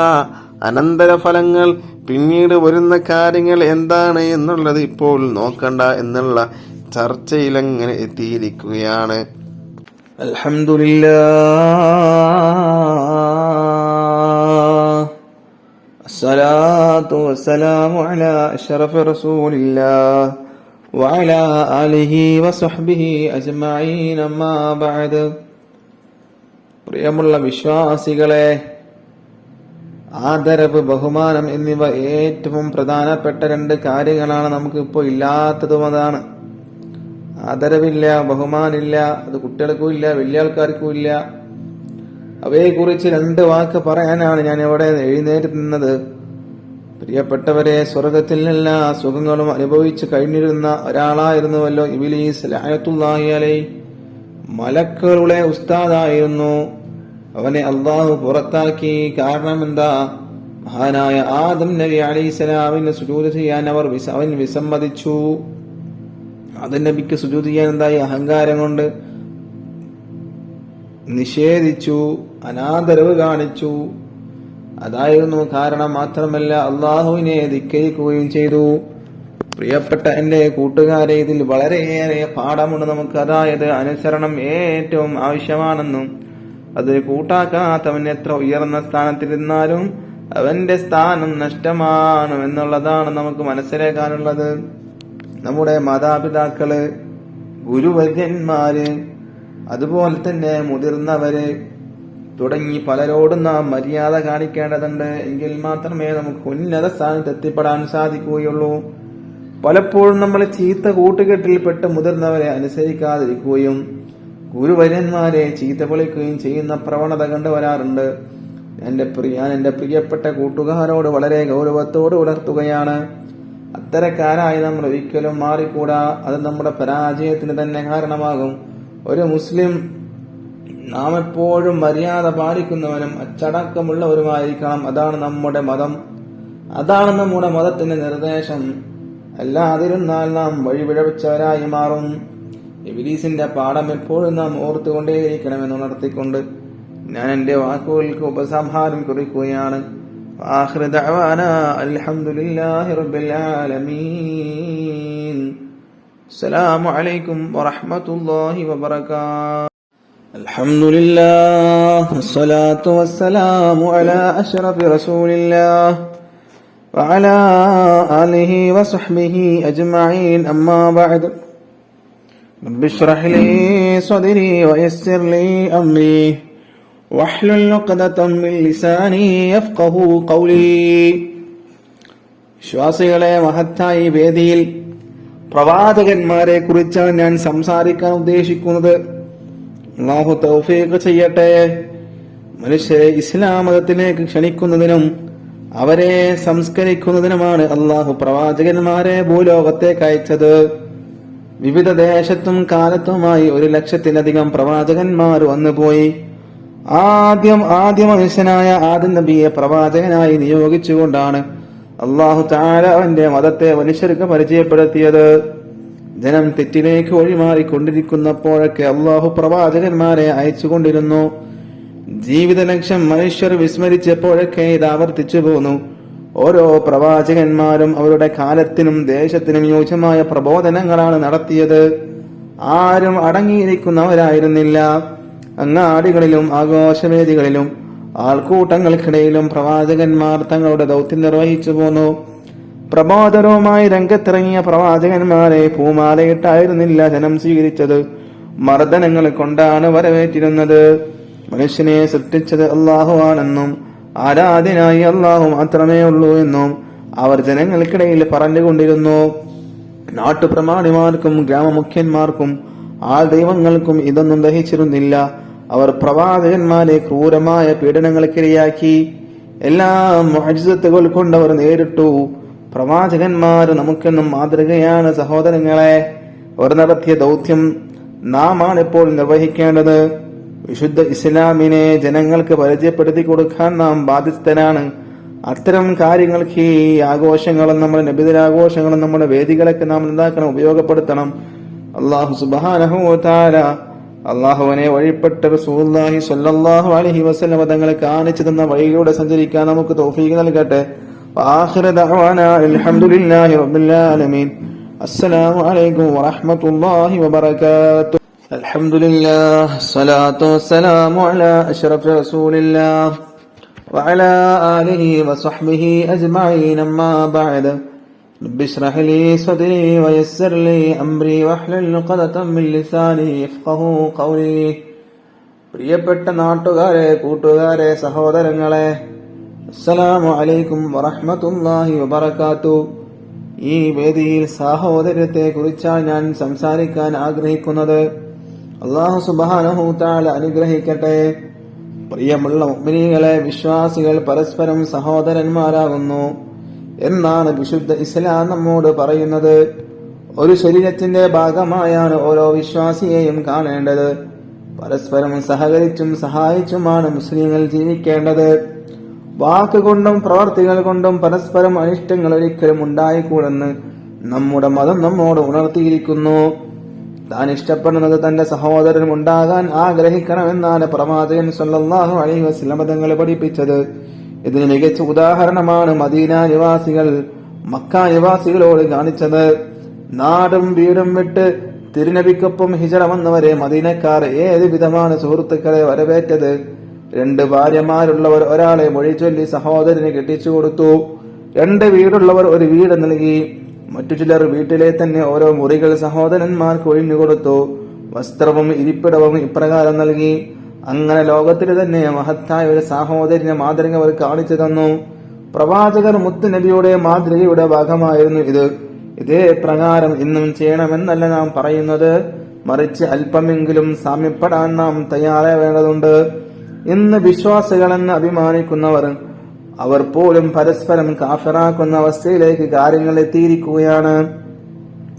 അനന്തരഫലങ്ങൾ, പിന്നീട് വരുന്ന കാര്യങ്ങൾ എന്താണ് എന്നുള്ളത് ഇപ്പോൾ നോക്കണ്ട എന്നുള്ള ചർച്ചയിലങ്ങനെ എത്തിയിരിക്കുകയാണ്. അൽഹംദുലില്ലാഹ്, അസ്സലാത്തു വസ്സലാമു അലാ അഷ്റഫി റസൂലില്ലാഹ് വഅലാ ആലിഹി വസഹ്ബിഹി അജ്മഈൻ, അമ്മാ ബഅദ്. പ്രിയമുള്ള വിശ്വാസികളെ, ആദരവ്, ബഹുമാനം എന്നിവ ഏറ്റവും പ്രധാനപ്പെട്ട രണ്ട് കാര്യങ്ങളാണ്. നമുക്ക് ഇപ്പോൾ ഇല്ലാത്തതും അതാണ്. ആദരവില്ല, ബഹുമാനില്ല. അത് കുട്ടികൾക്കും ഇല്ല, വലിയ ആൾക്കാർക്കും ഇല്ല. അവയെക്കുറിച്ച് രണ്ട് വാക്ക് പറയാനാണ് ഞാൻ ഇവിടെ എഴുന്നേറ്റ് നിന്നത്. പ്രിയപ്പെട്ടവരെ, സ്വർഗത്തിൽ എല്ലാ സുഖങ്ങളും അനുഭവിച്ചു കഴിഞ്ഞിരുന്ന ഒരാളായിരുന്നുവല്ലോ ഇബ്ലീസ് ലഅനത്തുല്ലാഹി അലൈഹി. മലക്കുകളുടെ ഉസ്താദായിരുന്നു. അവനെ അള്ളാഹു പുറത്താക്കി. കാരണം എന്താ? മഹാനായ ആദം നബി അലൈഹിസ്സലാമിന് സുജൂദ് ചെയ്യാൻ അവൻ വിസമ്മതിച്ചു. ആദം നബിക്ക് സുജൂദ് ചെയ്യാൻ എന്തായി? അഹങ്കാരം കൊണ്ട് നിഷേധിച്ചു, അനാദരവ് കാണിച്ചു. അതായിരുന്നു കാരണം. മാത്രമല്ല അള്ളാഹുവിനെ ധിക്കരിക്കുകയും ചെയ്തു. പ്രിയപ്പെട്ട എന്റെ കൂട്ടുകാരെ, ഇതിൽ വളരെയേറെ പാഠമുണ്ട് നമുക്ക്. അതായത് അനുസരണം ഏറ്റവും ആവശ്യമാണെന്നും അത് കൂട്ടാക്കാത്തവൻ എത്ര ഉയർന്ന സ്ഥാനത്തിരുന്നാലും അവന്റെ സ്ഥാനം നഷ്ടമാണ് എന്നുള്ളതാണ് നമുക്ക് മനസ്സിലാക്കാനുള്ളത്. നമ്മുടെ മാതാപിതാക്കള്, ഗുരുവര്യന്മാര്, അതുപോലെ തന്നെ മുതിർന്നവര് തുടങ്ങി പലരോടും നാം മര്യാദ കാണിക്കേണ്ടതുണ്ട്. എങ്കിൽ മാത്രമേ നമുക്ക് ഉന്നത സ്ഥാനത്ത് എത്തിപ്പെടാൻ സാധിക്കുകയുള്ളൂ. പലപ്പോഴും നമ്മൾ ചീത്ത കൂട്ടുകെട്ടിൽപ്പെട്ട് മുതിർന്നവരെ അനുസരിക്കാതിരിക്കുകയും ഗുരുവര്യന്മാരെ ചീത്ത വിളിക്കുകയും ചെയ്യുന്ന പ്രവണത കണ്ടുവരാറുണ്ട്. ഞാൻ എന്റെ പ്രിയപ്പെട്ട കൂട്ടുകാരോട് വളരെ ഗൗരവത്തോട് ഉണർത്തുകയാണ്, അത്തരക്കാരായി നമ്മൾ ഒരിക്കലും മാറിക്കൂടാ. അത് നമ്മുടെ പരാജയത്തിന് തന്നെ കാരണമാകും. ഒരു മുസ്ലിം നാം എപ്പോഴും മര്യാദ പാലിക്കുന്നവനും അച്ചടക്കമുള്ളവരുമായിരിക്കണം. അതാണ് നമ്മുടെ മതം, അതാണ് നമ്മുടെ മതത്തിന്റെ നിർദ്ദേശം. അല്ലാതിരുന്നാൽ നാം വഴിപിഴച്ചവരായി മാറും. ഇബ്ലീസിന്റെ പാഠം എപ്പോഴും നാം ഓർത്തുകൊണ്ടേയിരിക്കണമെന്ന് ഉണർത്തിക്കൊണ്ട് ഞാൻ എന്റെ വാക്കുകൾക്ക് ഉപസംഹാരം കുറിക്കുകയാണ്. ആഖിറു ദഅവാനാ അൽഹംദുലില്ലാഹി റബ്ബിൽ ആലമീൻ. അസ്സലാമു അലൈക്കും വറഹ്മത്തുള്ളാഹി വബറകാതുഹു. അൽഹംദുലില്ലാഹ്, വസ്സലാത്തു വസ്സലാമു അലാ അഷ്റഫി റസൂലില്ലാഹ് വഅലാ ആലിഹി വസഹ്ബിഹി അജ്മഈൻ, അമ്മാ ബഅദ്. റബ്ബി ഇശ്റഹ് ലീ സദ്രി വയസ്സിർ ലീ അംരി വഹ്ലുൽ ഉഖ്ദതം മിൻ ലിസാനി യഫ്ഖഹു ഖൗലി. വിശ്വാസികളെ, മഹത്തായ വേദിയിൽ പ്രവാചകന്മാരെ കുറിച്ചാണ് ഞാൻ സംസാരിക്കാൻ ഉദ്ദേശിക്കുന്നത്. അല്ലാഹു തൗഫീഖ് ചെയ്യട്ടെ. മനുഷ്യരെ ഇസ്ലാം മതത്തിലേക്ക് ക്ഷണിക്കുന്നതിനും അവരെ സംസ്കരിക്കുന്നതിനുമാണ് അല്ലാഹു പ്രവാചകന്മാരെ ഭൂലോകത്തേക്ക് അയച്ചത്. വിവിധ ദേശത്തും കാലത്തുമായി 100,000-ലധികം പ്രവാചകന്മാർ വന്നുപോയി. ആദ്യ മനുഷ്യനായ ആദം നബിയെ പ്രവാചകനായി നിയോഗിച്ചുകൊണ്ടാണ് അല്ലാഹു തആല അവന്റെ മതത്തെ മനുഷ്യർക്ക് പരിചയപ്പെടുത്തിയത്. ജനം തെറ്റിലേക്ക് വഴിമാറിക്കൊണ്ടിരിക്കുന്നപ്പോഴൊക്കെ അല്ലാഹു പ്രവാചകന്മാരെ അയച്ചുകൊണ്ടിരുന്നു. ജീവിത ലക്ഷ്യം മനുഷ്യർ വിസ്മരിച്ചപ്പോഴൊക്കെ ഇത് ആവർത്തിച്ചു പോന്നു. ഓരോ പ്രവാചകന്മാരും അവരുടെ കാലത്തിനും ദേശത്തിനും യോജ്യമായ പ്രബോധനങ്ങളാണ് നടത്തിയത്. ആരും അടങ്ങിയിരിക്കുന്നവരായിരുന്നില്ല. അങ്ങാടികളിലും ആഘോഷവേദികളിലും ആൾക്കൂട്ടങ്ങൾക്കിടയിലും പ്രവാചകന്മാർ തങ്ങളുടെ ദൗത്യം നിർവഹിച്ചു പോന്നു. പ്രബോധനവുമായി രംഗത്തിറങ്ങിയ പ്രവാചകന്മാരെ പൂമാലയിട്ടായിരുന്നില്ല ജനം സ്വീകരിച്ചത്, മർദ്ദനങ്ങൾ കൊണ്ടാണ് വരവേറ്റിരുന്നത്. മനുഷ്യനെ സൃഷ്ടിച്ചത് അല്ലാഹു ആണെന്നും ആരാധ്യനായി അല്ലാഹു മാത്രമേ ഉള്ളൂ എന്നും അവർ ജനങ്ങൾക്കിടയിൽ പറഞ്ഞുകൊണ്ടിരുന്നു. നാട്ടുപ്രമാണിമാർക്കും ഗ്രാമമുഖ്യന്മാർക്കും ആൾ ദൈവങ്ങൾക്കും ഇതൊന്നും ദഹിച്ചിരുന്നില്ല. അവർ പ്രവാചകന്മാരെ ക്രൂരമായ പീഡനങ്ങൾക്കിരയാക്കി. എല്ലാ മുഅ്ജിസത്തുകൾ കൊണ്ടവർ നേരിട്ടു. പ്രവാചകന്മാർ നമുക്കെന്നും മാതൃകയാണ് സഹോദരങ്ങളെ. അവർ നടത്തിയ ദൗത്യം നാം ആണ് ഇപ്പോൾ നിർവഹിക്കേണ്ടത്. വിശുദ്ധ ഇസ്ലാമിനെ ജനങ്ങൾക്ക് പരിചയപ്പെടുത്തി കൊടുക്കാൻ നാം ബാധ്യസ്ഥരാണ്. അത്തരം കാര്യങ്ങൾക്ക് ഈ ആഘോഷങ്ങളും നമ്മുടെ നബിദിനാഘോഷങ്ങളും നമ്മുടെ വേദികളൊക്കെ നാം എന്താക്കണം, ഉപയോഗപ്പെടുത്തണം. അല്ലാഹു സുബ്ഹാനഹു വ തആല അള്ളാഹുവിനെ വഴിപ്പെട്ട റസൂലുള്ളാഹി സ്വല്ലല്ലാഹു അലൈഹി വസല്ലം തങ്ങളെ കാണിച്ചു തന്ന വഴിയിലൂടെ സഞ്ചരിക്കാൻ നമുക്ക് തൗഫീഖ് നൽകട്ടെ. ആഖിറു ദഅവാനാ അൽഹംദുലില്ലാഹി റബ്ബിൽ ആലമീൻ. അസ്സലാമു അലൈക്കും വറഹ്മത്തുള്ളാഹി വബറകാതുഹു. അൽഹംദുലില്ലാഹ് സ്വലാത്തു വസ്സലാമു അലാ അഷ്റഫി റസൂലില്ലാഹ് വഅലാ ആലിഹി വസഹ്ബിഹി അജ്മഈൻ. അമ്മാ ബഅദ്. رب اشرح لي صدري ويسر لي أمري واحلل عقدة من لساني يفقهوا قولي. പ്രിയപ്പെട്ട നാട്ടുകാരെ, കൂട്ടുകാരെ, സഹോദരങ്ങളെ, അസ്സലാമു അലൈക്കും വറഹ്മത്തുള്ളാഹി വബറകാതുഹു. ഈ വേദിയിൽ സാഹോദര്യത്തെ കുറിച്ചാണ് ഞാൻ സംസാരിക്കാൻ ആഗ്രഹിക്കുന്നത്. അല്ലാഹു സുബ്ഹാനഹു തആല അനുഗ്രഹിക്കട്ടെ. പ്രിയമുള്ള മുഅ്മിനീങ്ങളെ, വിശ്വാസികൾ പരസ്പരം സഹോദരന്മാരാകുന്നു എന്നാണ് വിശുദ്ധ ഇസ്ലാം നമ്മോട് പറയുന്നത്. ഒരു ശരീരത്തിന്റെ ഭാഗമായാണ് ഓരോ വിശ്വാസിയെയും കാണേണ്ടത്. പരസ്പരം സഹകരിച്ചും സഹായിച്ചുമാണ് മുസ്ലിങ്ങൾ ജീവിക്കേണ്ടത്. വാക്കുകൊണ്ടും പ്രവർത്തികൾ കൊണ്ടും പരസ്പരം അനിഷ്ടങ്ങൾ ഒരിക്കലും ഉണ്ടായിക്കൂടെന്ന് നമ്മുടെ മതം നമ്മോട് ഉണർത്തിയിരിക്കുന്നു. താൻ ഇഷ്ടപ്പെടുന്നത് തന്റെ സഹോദരൻ ഉണ്ടാകാൻ ആഗ്രഹിക്കണമെന്നാണ് പ്രവാചകൻ സ്വല്ലല്ലാഹു അലൈഹി വസല്ലം തങ്ങൾ പഠിപ്പിച്ചത്. ഇതിന് മികച്ച ഉദാഹരണമാണ് മദീന നിവാസികൾ മക്ക നിവാസികളോട് കാണിച്ചത്. നാടും വീടും വിട്ട് തിരുനബിക്കൊപ്പം ഹിജറ വന്നവരെ മദീനക്കാർ ഏത് വിധമാണ് സുഹൃത്തുക്കളെ വരവേറ്റത്. 2 ഭാര്യമാരുള്ളവർ ഒരാളെ മൊഴി ചൊല്ലി സഹോദരന് കെട്ടിച്ചു കൊടുത്തു. 2 വീടുള്ളവർ ഒരു വീട് നൽകി. മറ്റു ചിലർ വീട്ടിലെ തന്നെ ഓരോ മുറികൾ സഹോദരന്മാർക്ക് ഒഴിഞ്ഞുകൊടുത്തു. വസ്ത്രവും ഇരിപ്പിടവും ഇപ്രകാരം നൽകി. അങ്ങനെ ലോകത്തിൽ തന്നെ മഹത്തായ ഒരു സഹോദരന്റെ മാതൃക അവർ കാണിച്ചു തന്നു. പ്രവാചകർ മുത്തുനബിയുടെ മാതൃകയുടെ ഭാഗമായിരുന്നു ഇത്. ഇതേ പ്രകാരം ഇന്നും ചെയ്യണമെന്നല്ല നാം പറയുന്നത്, മറിച്ച് അല്പമെങ്കിലും സാമ്യപ്പെടാൻ നാം തയ്യാറാവേണ്ടതുണ്ട്. ഇന്ന് വിശ്വാസികളെന്ന് അഭിമാനിക്കുന്നവർ അവർ പോലും പരസ്പരം കാഫിറാക്കുന്ന അവസ്ഥയിലേക്ക് കാര്യങ്ങൾ എത്തിയിരിക്കുകയാണ്.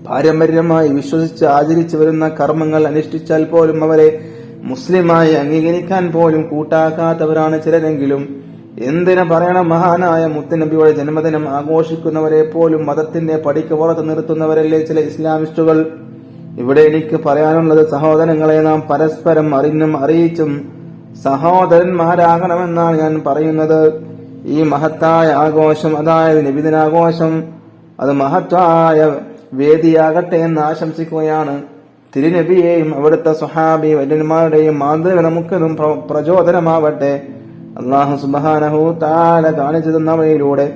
പാരമ്പര്യമായി വിശ്വസിച്ച് ആചരിച്ചു വരുന്ന കർമ്മങ്ങൾ അനുഷ്ഠിച്ചാൽ പോലും അവരെ മുസ്ലിമായി അംഗീകരിക്കാൻ പോലും കൂട്ടാക്കാത്തവരാണ് ചിലരെങ്കിലും. എന്തിനു പറയണം, മഹാനായ മുത്തുനബിയുടെ ജന്മദിനം ആഘോഷിക്കുന്നവരെ പോലും മതത്തിന്റെ പടിക്ക് പുറത്ത് നിർത്തുന്നവരല്ലേ ചില ഇസ്ലാമിസ്റ്റുകൾ. ഇവിടെ എനിക്ക് പറയാനുള്ളത്, സഹോദരങ്ങളെ, നാം പരസ്പരം അറിഞ്ഞും അറിയിച്ചും സഹോദരന്മാരാകണമെന്നാണ് ഞാൻ പറയുന്നത്. ഈ മഹത്തായ ആഘോഷം, അതായത് നബിദിനാഘോഷം, അത് മഹത്തായ വേദിയാകട്ടെ എന്ന് ആശംസിക്കുകയാണ്. തിരുനബിയെയും അവിടുത്തെ സ്വഹാബി വര്യന്മാരുടെയും മാതൃക നമുക്കതും പ്രചോദനമാവട്ടെ. അല്ലാഹു സുബ്ഹാനഹു തആല കാണിച്ചു തന്ന വഴിയിലൂടെ,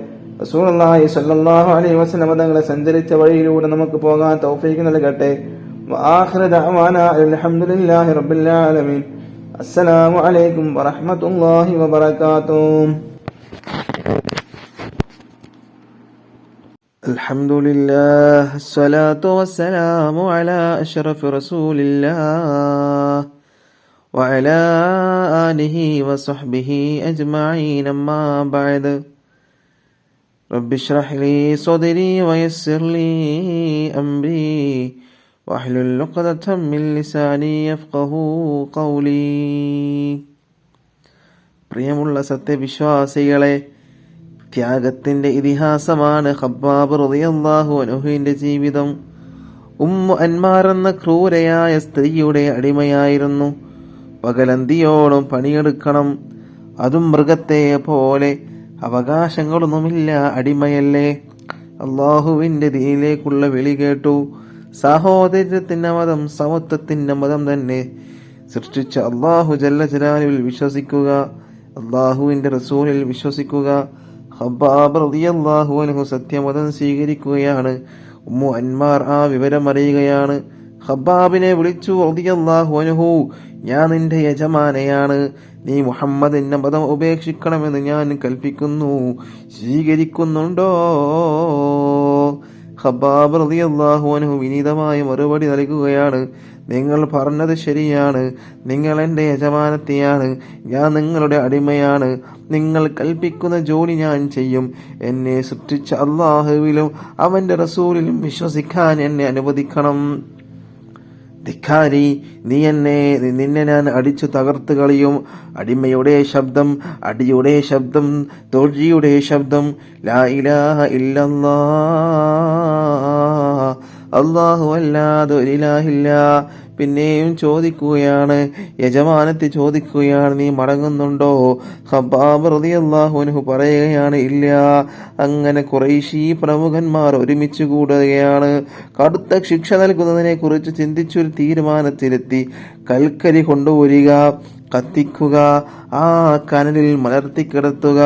റസൂലുള്ളാഹി സ്വല്ലല്ലാഹു അലൈഹി വസല്ലം തങ്ങളെ സഞ്ചരിച്ച വഴിയിലൂടെ നമുക്ക് പോകാൻ തൗഫീഖ് നൽകട്ടെ. വആഖിറു ദഅവാനാ അൽഹംദുലില്ലാഹി റബ്ബിൽ ആലമീൻ. അസ്സലാമു അലൈക്കും വറഹ്മത്തുള്ളാഹി വബറകാതുഹു. الحمد لله الصلاة والسلام على أشرف رسول الله وعلى آله وصحبه أجمعين. أما بعد. رب اشرح لي صدري ويسر لي أمري واحلل عقدة من لساني يفقهوا قولي. പ്രിയമുള്ള സത്യവിശ്വാസികളെ, ത്യാഗത്തിന്റെ ഇതിഹാസമാണ് ഖബ്ബാബ് റളിയല്ലാഹു അൻഹുവിന്റെ ജീവിതം. ഉമ്മു അൻമാർ എന്ന ക്രൂരയായ സ്ത്രീയുടെ അടിമയായിരുന്നു. പകലന്തിയോളം പണിയെടുക്കണം, അതും മൃഗത്തെ പോലെ. അവകാശങ്ങളൊന്നുമില്ല, അടിമയല്ലേ. അള്ളാഹുവിന്റെ ദീനിലേക്കുള്ള വിളി കേട്ടു. സഹോദര്യത്തിന്റെ മതം, സമത്വത്തിന്റെ മതം തന്നെ സൃഷ്ടിച്ച അള്ളാഹു ജല്ല ജലാലുവിൽ വിശ്വസിക്കുക, അള്ളാഹുവിന്റെ റസൂലിൽ വിശ്വസിക്കുക. ഖബ്ബാബ് റളിയല്ലാഹു അൻഹു സത്യമതം സ്വീകരിക്കുകയാണ്. ഉമ്മു അൻമാർ ആ വിവരം അറിയുകയാണ്. ഖബ്ബാബിനെ വിളിച്ചു, റളിയല്ലാഹു അൻഹു, ഞാൻ നിന്റെ യജമാനയാണ്, നീ മുഹമ്മദിന്റെ മതം ഉപേക്ഷിക്കണമെന്ന് ഞാൻ കൽപ്പിക്കുന്നു, സ്വീകരിക്കുന്നുണ്ടോ? ഖബ്ബാബ് റളിയല്ലാഹു അൻഹു വിനീതമായ മറുപടി നൽകുകയാണ്, നിങ്ങൾ പറഞ്ഞത് ശരിയാണ്. നിങ്ങൾ എൻ്റെ യജമാനത്തിയാണ്, ഞാൻ നിങ്ങളുടെ അടിമയാണ്. നിങ്ങൾ കൽപ്പിക്കുന്ന ജോലി ഞാൻ ചെയ്യും. എന്നെ സൃഷ്ടിച്ച അള്ളാഹുവിലും അവൻ്റെ റസൂലിലും വിശ്വസിക്കാൻ എന്നെ അനുവദിക്കണം. ധിക്കാരി, നിന്നെ ഞാൻ അടിച്ചു തകർത്ത് കളയും. അടിമയുടെ ശബ്ദം, അടിയുടെ ശബ്ദം, തോഴിയുടെ ശബ്ദം, ലാ ഇലാഹ ഇല്ലല്ലാഹ്, അല്ലാഹു അല്ലാതെ ഒരു ഇലാഹില്ല. പിന്നെയും ചോദിക്കുകയാണ്, യജമാനത്തി ചോദിക്കുകയാണ്, നീ മടങ്ങുന്നുണ്ടോ? ഖബ്ബാബ് റളിയല്ലാഹു അൻഹു പറയുകയാണ്, ഇല്ല. അങ്ങനെ ഖുറൈശി പ്രമുഖന്മാർ ഒരുമിച്ച് കൂടുകയാണ്. കടുത്ത ശിക്ഷ നൽകുന്നതിനെ കുറിച്ച് ചിന്തിച്ചൊരു തീരുമാനത്തിലെത്തി. കൽക്കരി കൊണ്ടുവരിക, കത്തിക്കുക, ആ കനലിൽ മലർത്തിക്കിടത്തുക.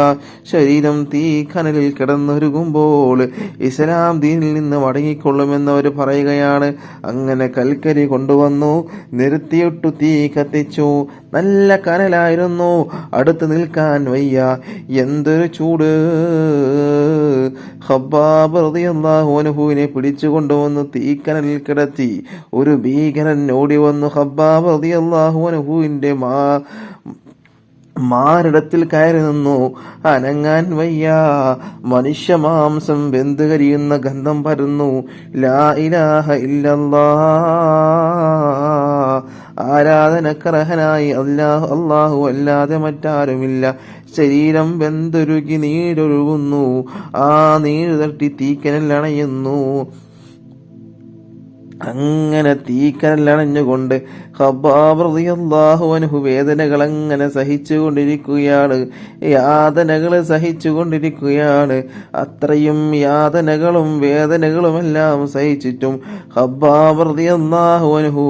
ശരീരം തീ കനലിൽ കിടന്നുരുകുമ്പോൾ ഇസ്ലാം ദീനിൽ നിന്ന് മടങ്ങിക്കൊള്ളുമെന്ന് അവർ പറയുകയാണ്. അങ്ങനെ കൽക്കരി കൊണ്ടുവന്നു, നിരത്തിയിട്ടു തീ കത്തിച്ചു. നല്ല കനലായിരുന്നു, അടുത്ത് നിൽക്കാൻ വയ്യ. എന്തൊരു ചൂട്! ഖബ്ബാബ് റളിയല്ലാഹു അൻഹുവിനെ പിടിച്ചു കൊണ്ടുവന്ന് തീക്കനലിൽ കിടത്തി. ഒരു ഭീകരൻ ഓടി വന്നു ഖബ്ബാബ് റളിയല്ലാഹു അൻഹുവിന്റെ മാറിടത്തിൽ കയറി നിന്നു. അനങ്ങാൻ വയ്യ. മനുഷ്യ മാംസം വെന്ത് കരിയുന്ന ഗന്ധം പരന്നു. ലാ ഇലാഹ ഇല്ലല്ലാഹ്, ആരാധനക്കർഹനായി അല്ലാഹു അല്ലാതെ മറ്റാരുമില്ല. ശരീരം വെന്തൊരുകി നീരൊഴുകുന്നു. ആ നീര് തട്ടി തീക്കനൽ അണയുന്നു. അങ്ങനെ തീക്കനലണഞ്ഞുകൊണ്ട് ഖബ്ബാബ് റളിയല്ലാഹു അൻഹു വേദനകൾ അങ്ങനെ സഹിച്ചുകൊണ്ടിരിക്കുകയാണ്. യാതനകൾ സഹിച്ചുകൊണ്ടിരിക്കുകയാണ്. അത്രയും യാതനകളും വേദനകളുമെല്ലാം സഹിച്ചിട്ടും ഖബ്ബാബ് റളിയല്ലാഹു അൻഹു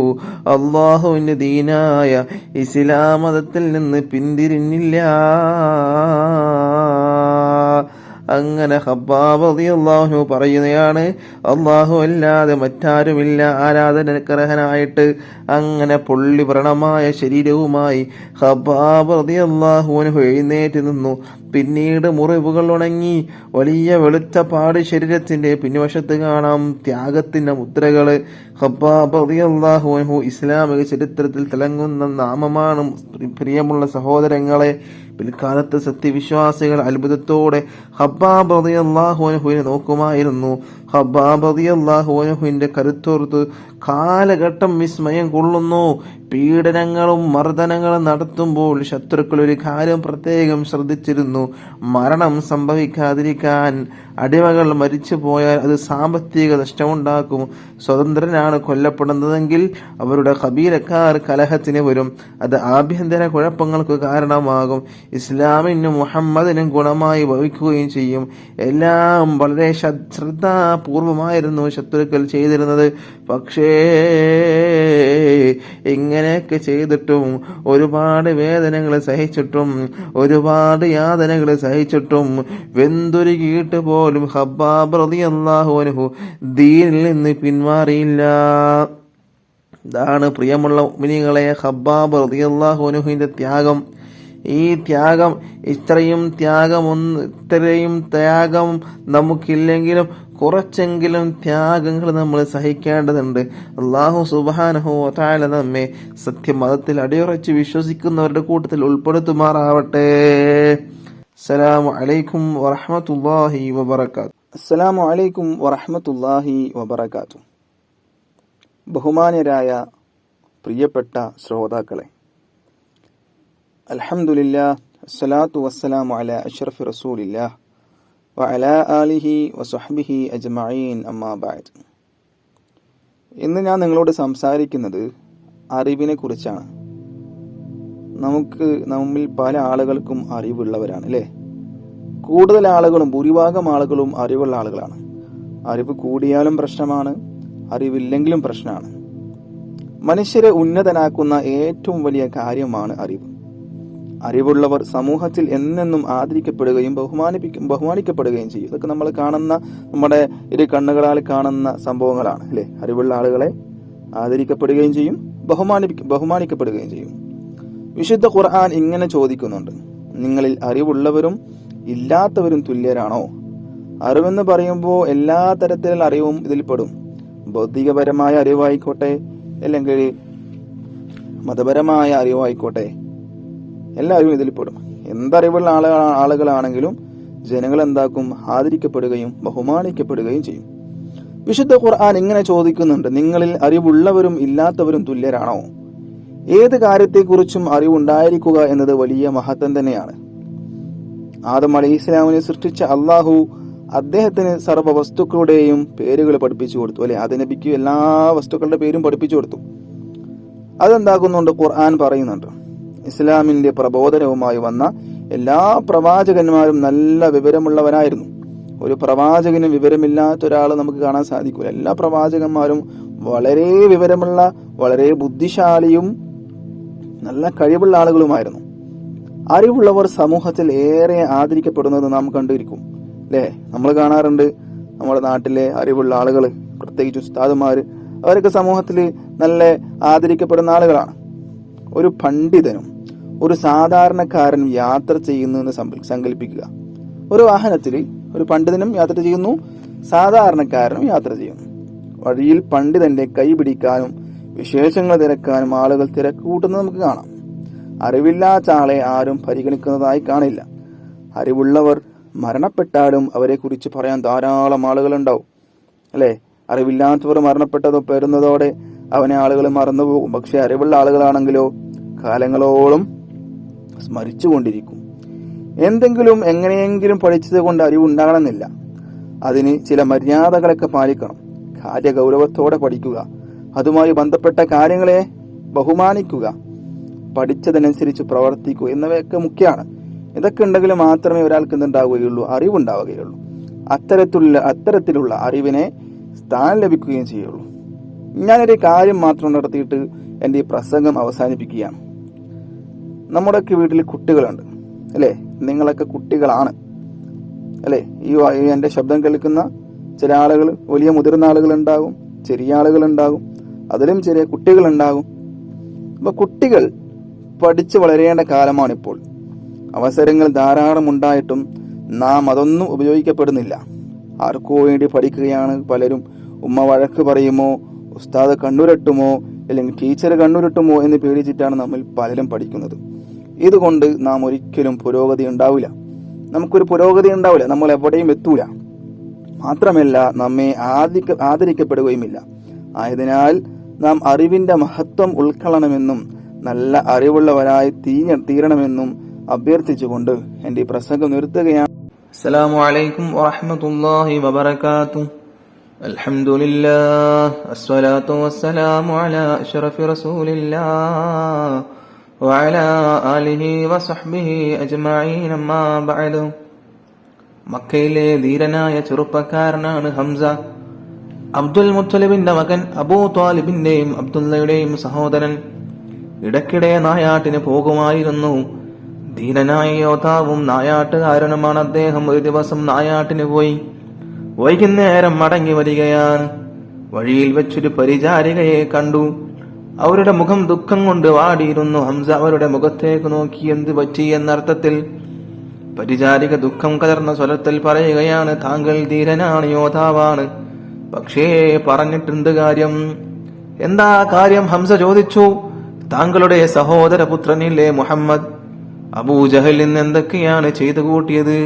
അല്ലാഹുവിന്റെ ദീനായ ഇസ്ലാം മതത്തിൽ നിന്ന് പിന്തിരിഞ്ഞില്ല. അങ്ങനെ ഖബ്ബാബ് റളിയല്ലാഹു അൻഹു പറയുകയാണ്, അല്ലാഹു അല്ലാതെ മറ്റാരുമില്ല ആരാധനക്കർഹനായിട്ട്. അങ്ങനെ പൊള്ളി വ്രണമായ ശരീരവുമായി ഖബ്ബാബ് റളിയല്ലാഹു അൻഹു എഴുന്നേറ്റ് നിന്നു. പിന്നീട് മുറിവുകൾ ഉണങ്ങി. വലിയ വെളുത്ത പാട് ശരീരത്തിന്റെ പിൻവശത്ത് കാണാം ത്യാഗത്തിന്റെ മുദ്രകള്. ഖബ്ബാബ് റളിയല്ലാഹു അൻഹു ഇസ്ലാമിക ചരിത്രത്തിൽ തിളങ്ങുന്ന നാമമാണ്. പ്രിയമുള്ള സഹോദരങ്ങളെ, പിൽക്കാലത്ത് സത്യവിശ്വാസികൾ അത്ഭുതത്തോടെ ഖബ്ബാബ് റളിയല്ലാഹു അൻഹുവിനെ നോക്കുമായിരുന്നു. ഖബ്ബാബ് റളിയല്ലാഹു അൻഹുവിന്റെ കരുത്തോർത്ത് കാലഘട്ടം വിസ്മയം കൊള്ളുന്നു. പീഡനങ്ങളും മർദ്ദനങ്ങളും നടത്തുമ്പോൾ ശത്രുക്കൾ ഒരു കാര്യം പ്രത്യേകം ശ്രദ്ധിച്ചിരുന്നു. മരണം സംഭവിക്കാതിരിക്കാൻ. അടിമകൾ മരിച്ചു പോയാൽ അത് സാമ്പത്തിക നഷ്ടമുണ്ടാക്കും. സ്വതന്ത്രനാണ് കൊല്ലപ്പെടുന്നതെങ്കിൽ അവരുടെ ഖബീലക്കാർ കലഹത്തിന് വരും. അത് ആഭ്യന്തര കുഴപ്പങ്ങൾക്ക് കാരണമാകും. ഇസ്ലാമിനും മുഹമ്മദിനും ഗുണമായി ഭവിക്കുകയും ചെയ്യും. എല്ലാം വളരെ ശ്രദ്ധാപൂർവമായിരുന്നു ശത്രുക്കൾ ചെയ്തിരുന്നത്. പക്ഷേ ഇങ്ങനെയൊക്കെ ചെയ്തിട്ടും, ഒരുപാട് വേദനകൾ സഹിച്ചിട്ടും, ഒരുപാട് യാതനകൾ സഹിച്ചിട്ടും, വെന്തുരുകിയിട്ട് പോലും ഖബ്ബാബ് റളിയല്ലാഹു അൻഹു ദീനിൽ നിന്ന് പിന്മാറിയില്ല. ഇതാണ് പ്രിയമുള്ള മുഅ്മിനീങ്ങളെ ഖബ്ബാബ് റളിയല്ലാഹു അൻഹുവിന്റെ ത്യാഗം. ഈ ത്യാഗം, ഇത്രയും ത്യാഗം നമുക്കില്ലെങ്കിലും കുറച്ചെങ്കിലും ത്യാഗങ്ങൾ നമ്മൾ സഹിക്കേണ്ടതുണ്ട്. അല്ലാഹു സുബ്ഹാനഹു വ തആല നമ്മെ സത്യമതത്തിൽ അടിയുറച്ച് വിശ്വസിക്കുന്നവരുടെ കൂട്ടത്തിൽ ഉൾപ്പെടുത്തുമാറാവട്ടെ. അസ്സലാമു അലൈക്കും വറഹ്മത്തുള്ളാഹി വബറകാതുഹു. അസ്സലാമു അലൈക്കും വറഹ്മത്തുള്ളാഹി വബറകാതുഹു. ബഹുമാന്യരായ പ്രിയപ്പെട്ട ശ്രോതാക്കളെ, അൽഹംദുലില്ലാഹ്, അസ്സലാത്തു വസ്സലാമു അലാ അഷ്റഫി റസൂലില്ലാഹ് വഅലാ ആലിഹി വസഹ്ബിഹി അജ്മഈൻ, അമ്മാ ബഅദ്. ഇന്ന് ഞാൻ നിങ്ങളോട് സംസാരിക്കുന്നത് അറിവിനെ കുറിച്ചാണ്. നമ്മിൽ പല ആളുകൾക്കും അറിവുള്ളവരാണ്, അല്ലേ? കൂടുതൽ ആളുകളും, ഭൂരിഭാഗം ആളുകളും അറിവുള്ള ആളുകളാണ്. അറിവ് കൂടിയാലും പ്രശ്നമാണ്, അറിവില്ലെങ്കിലും പ്രശ്നമാണ്. മനുഷ്യരെ ഉന്നതനാക്കുന്ന ഏറ്റവും വലിയ കാര്യമാണ് അറിവ്. അറിവുള്ളവർ സമൂഹത്തിൽ എന്നെന്നും ആദരിക്കപ്പെടുകയും ബഹുമാനിക്കപ്പെടുകയും ചെയ്യും. ഇതൊക്കെ നമ്മൾ നമ്മുടെ ഇരു കണ്ണുകളാൽ കാണുന്ന സംഭവങ്ങളാണ്, അല്ലെ? അറിവുള്ള ആളുകളെ ആദരിക്കപ്പെടുകയും ചെയ്യും, ബഹുമാനിക്കപ്പെടുകയും ചെയ്യും. വിശുദ്ധ ഖുർആൻ ഇങ്ങനെ ചോദിക്കുന്നുണ്ട്: നിങ്ങളിൽ അറിവുള്ളവരും ഇല്ലാത്തവരും തുല്യരാണോ? അറിവെന്ന് പറയുമ്പോൾ എല്ലാ തരത്തിലുള്ള അറിവും ഇതിൽപ്പെടും. ഭൗതികപരമായ അറിവായിക്കോട്ടെ, അല്ലെങ്കിൽ മതപരമായ അറിവായിക്കോട്ടെ, എല്ലാവരും ഇതിൽപ്പെടും. എന്തറിവുള്ള ആളുകളാണെങ്കിലും ജനങ്ങൾ എന്താക്കും? ആദരിക്കപ്പെടുകയും ബഹുമാനിക്കപ്പെടുകയും ചെയ്യും. വിശുദ്ധ ഖുർആൻ ഇങ്ങനെ ചോദിക്കുന്നുണ്ട്, നിങ്ങളിൽ അറിവുള്ളവരും ഇല്ലാത്തവരും തുല്യരാണോ? ഏത് കാര്യത്തെക്കുറിച്ചും അറിവുണ്ടായിരിക്കുക എന്നത് വലിയ മഹത്വം തന്നെയാണ്. ആദം അലൈഹിസ്സലാമിനെ സൃഷ്ടിച്ച അള്ളാഹു അദ്ദേഹത്തിന് സർവ്വ വസ്തുക്കളുടെയും പേരുകൾ പഠിപ്പിച്ചു കൊടുത്തു. അല്ലെ, ആദം നബിക്ക് എല്ലാ വസ്തുക്കളുടെ പേരും പഠിപ്പിച്ചു കൊടുത്തു. അതെന്താക്കുന്നുണ്ട്? ഖുർആൻ പറയുന്നുണ്ട്, ഇസ്ലാമിന്റെ പ്രബോധനവുമായി വന്ന എല്ലാ പ്രവാചകന്മാരും നല്ല വിവരമുള്ളവരായിരുന്നു. ഒരു പ്രവാചകനും വിവരമില്ലാത്ത ഒരാൾ നമുക്ക് കാണാൻ സാധിക്കില്ല. എല്ലാ പ്രവാചകന്മാരും വളരെ വിവരമുള്ള, വളരെ ബുദ്ധിശാലിയും നല്ല കഴിവുള്ള ആളുകളുമായിരുന്നു. അറിവുള്ളവർ സമൂഹത്തിൽ ഏറെ ആദരിക്കപ്പെടുന്നത് നാം കണ്ടിരിക്കും. അല്ലേ, നമ്മൾ കാണാറുണ്ട് നമ്മുടെ നാട്ടിലെ അറിവുള്ള ആളുകൾ, പ്രത്യേകിച്ച് ഉസ്താദുമാർ, അവരൊക്കെ സമൂഹത്തിൽ നല്ല ആദരിക്കപ്പെടുന്ന ആളുകളാണ്. ഒരു പണ്ഡിതനും ഒരു സാധാരണക്കാരനും യാത്ര ചെയ്യുന്നു എന്ന് സങ്കല്പിക്കുക. ഒരു വാഹനത്തിൽ ഒരു പണ്ഡിതനും യാത്ര ചെയ്യുന്നു, സാധാരണക്കാരനും യാത്ര ചെയ്യുന്നു. വഴിയിൽ പണ്ഡിതന്റെ കൈ പിടിക്കാനും വിശേഷങ്ങൾ തിരക്കാനും ആളുകൾ തിരക്കൂട്ടുന്നത് നമുക്ക് കാണാം. അറിവില്ലാത്ത ആളെ ആരും പരിഗണിക്കുന്നതായി കാണില്ല. അറിവുള്ളവർ മരണപ്പെട്ടാലും അവരെ കുറിച്ച് പറയാൻ ധാരാളം ആളുകളുണ്ടാവും. അല്ലെ, അറിവില്ലാത്തവർ മരണപ്പെട്ടതോ പെരുന്നതോടെ അവനെ ആളുകൾ മറന്നുപോകും. പക്ഷെ അറിവുള്ള ആളുകളാണെങ്കിലോ കാലങ്ങളോളം സ്മരിച്ചുകൊണ്ടിരിക്കും. എന്തെങ്കിലും എങ്ങനെയെങ്കിലും പഠിച്ചത് കൊണ്ട് അറിവുണ്ടാകണമെന്നില്ല. അതിന് ചില മര്യാദകളൊക്കെ പാലിക്കണം. കാര്യഗൗരവത്തോടെ പഠിക്കുക, അതുമായി ബന്ധപ്പെട്ട കാര്യങ്ങളെ ബഹുമാനിക്കുക, പഠിച്ചതനുസരിച്ച് പ്രവർത്തിക്കുക എന്നിവയൊക്കെ മുഖ്യമാണ്. ഇതൊക്കെ ഉണ്ടെങ്കിൽ മാത്രമേ ഒരാൾക്ക് എന്തുണ്ടാവുകയുള്ളൂ? അറിവുണ്ടാവുകയുള്ളൂ. അത്തരത്തിലുള്ള അറിവിനെ സ്ഥാനം ലഭിക്കുകയും ചെയ്യുള്ളൂ. ഞാനൊരു കാര്യം മാത്രം നടത്തിയിട്ട് എൻ്റെ ഈ പ്രസംഗം അവസാനിപ്പിക്കുകയാണ്. നമ്മുടെയൊക്കെ വീട്ടിൽ കുട്ടികളുണ്ട്, അല്ലേ? നിങ്ങളൊക്കെ കുട്ടികളാണ്, അല്ലേ? ഈ എൻ്റെ ശബ്ദം കേൾക്കുന്ന ചില ആളുകൾ വലിയ മുതിർന്ന ആളുകളുണ്ടാകും, ചെറിയ ആളുകളുണ്ടാകും, അതിലും ചെറിയ കുട്ടികളുണ്ടാകും. അപ്പൊ കുട്ടികൾ പഠിച്ചു വളരേണ്ട കാലമാണിപ്പോൾ. അവസരങ്ങൾ ധാരാളം ഉണ്ടായിട്ടും നാം അതൊന്നും ഉപയോഗിക്കപ്പെടുന്നില്ല. ആർക്കോ വേണ്ടി പഠിക്കുകയാണ് പലരും. ഉമ്മ വഴക്ക് പറയുമോ, ഉസ്താദ് കണ്ണുരട്ടുമോ, അല്ലെങ്കിൽ ടീച്ചർ കണ്ണുരട്ടുമോ എന്ന് പേടിച്ചിട്ടാണ് നമ്മൾ പലരും പഠിക്കുന്നത്. ഇതുകൊണ്ട് നാം ഒരിക്കലും പുരോഗതി ഉണ്ടാവില്ല. നമുക്കൊരു പുരോഗതി ഉണ്ടാവില്ല, നമ്മൾ എവിടെയും എത്തൂല. മാത്രമല്ല നമ്മെ ആദരിക്കപ്പെടുകയുമില്ല. ആയതിനാൽ നാം അറിവിന്റെ മഹത്വം ഉൾക്കൊള്ളണമെന്നും നല്ല അറിവുള്ളവരായി തീരണമെന്നും അഭ്യർത്ഥിച്ചുകൊണ്ട് എന്റെ ഈ പ്രസംഗം നിർത്തുകയാണ്. അസ്സലാമു അലൈക്കും വറഹ്മത്തുള്ളാഹി വബറകാതുഹു. അൽഹംദുലില്ലാഹ് അസ്സലാത്തു വസ്സലാമു അലാ അഷ്റഫി റസൂലില്ലാഹ് വഅലാ ആലിഹി വസഹ്ബിഹി അജ്മഈൻ. അമ്മാ ബഅദ്. മക്കയിലെ ധീരനായ ചെറുപ്പക്കാരനാണ് ഹംസ. അബ്ദുൽ മുത്തലിബിന്റെ മകൻ, അബൂ ത്വാലിബിന്റെയും അബ്ദുള്ളയുടെയും സഹോദരൻ. ഇടയ്ക്കിടെ നായാട്ടിന് പോകുമായിരുന്നു. ധീരനായ യോദ്ധാവും നായാട്ടുകാരനുമാണ് അദ്ദേഹം. ഒരു ദിവസം നായാട്ടിന് പോയി. വൈകുന്നേരം മടങ്ങി വരികയാണ്. വഴിയിൽ വെച്ചൊരു പരിചാരികയെ കണ്ടു. അവരുടെ മുഖം ദുഃഖം കൊണ്ട് വാടിയിരുന്നു. ഹംസ അവരുടെ മുഖത്തേക്ക് നോക്കി. എന്ത് പറ്റി എന്നർത്ഥത്തിൽ. പരിചാരിക ദുഃഖം കലർന്ന സ്വരത്തിൽ പറയുകയാണ്, താങ്കൾ ധീരനാണ്, യോദ്ധാവാണ്, പക്ഷേ പറഞ്ഞിട്ടെന്ത് കാര്യം? എന്താ കാര്യം? ഹംസ ചോദിച്ചു. താങ്കളുടെ സഹോദരപുത്രനില്ലേ മുഹമ്മദ്, അബൂജഹൽ ഇന്ന് എന്തൊക്കെയാണ് ചെയ്തു കൂട്ടിയത്?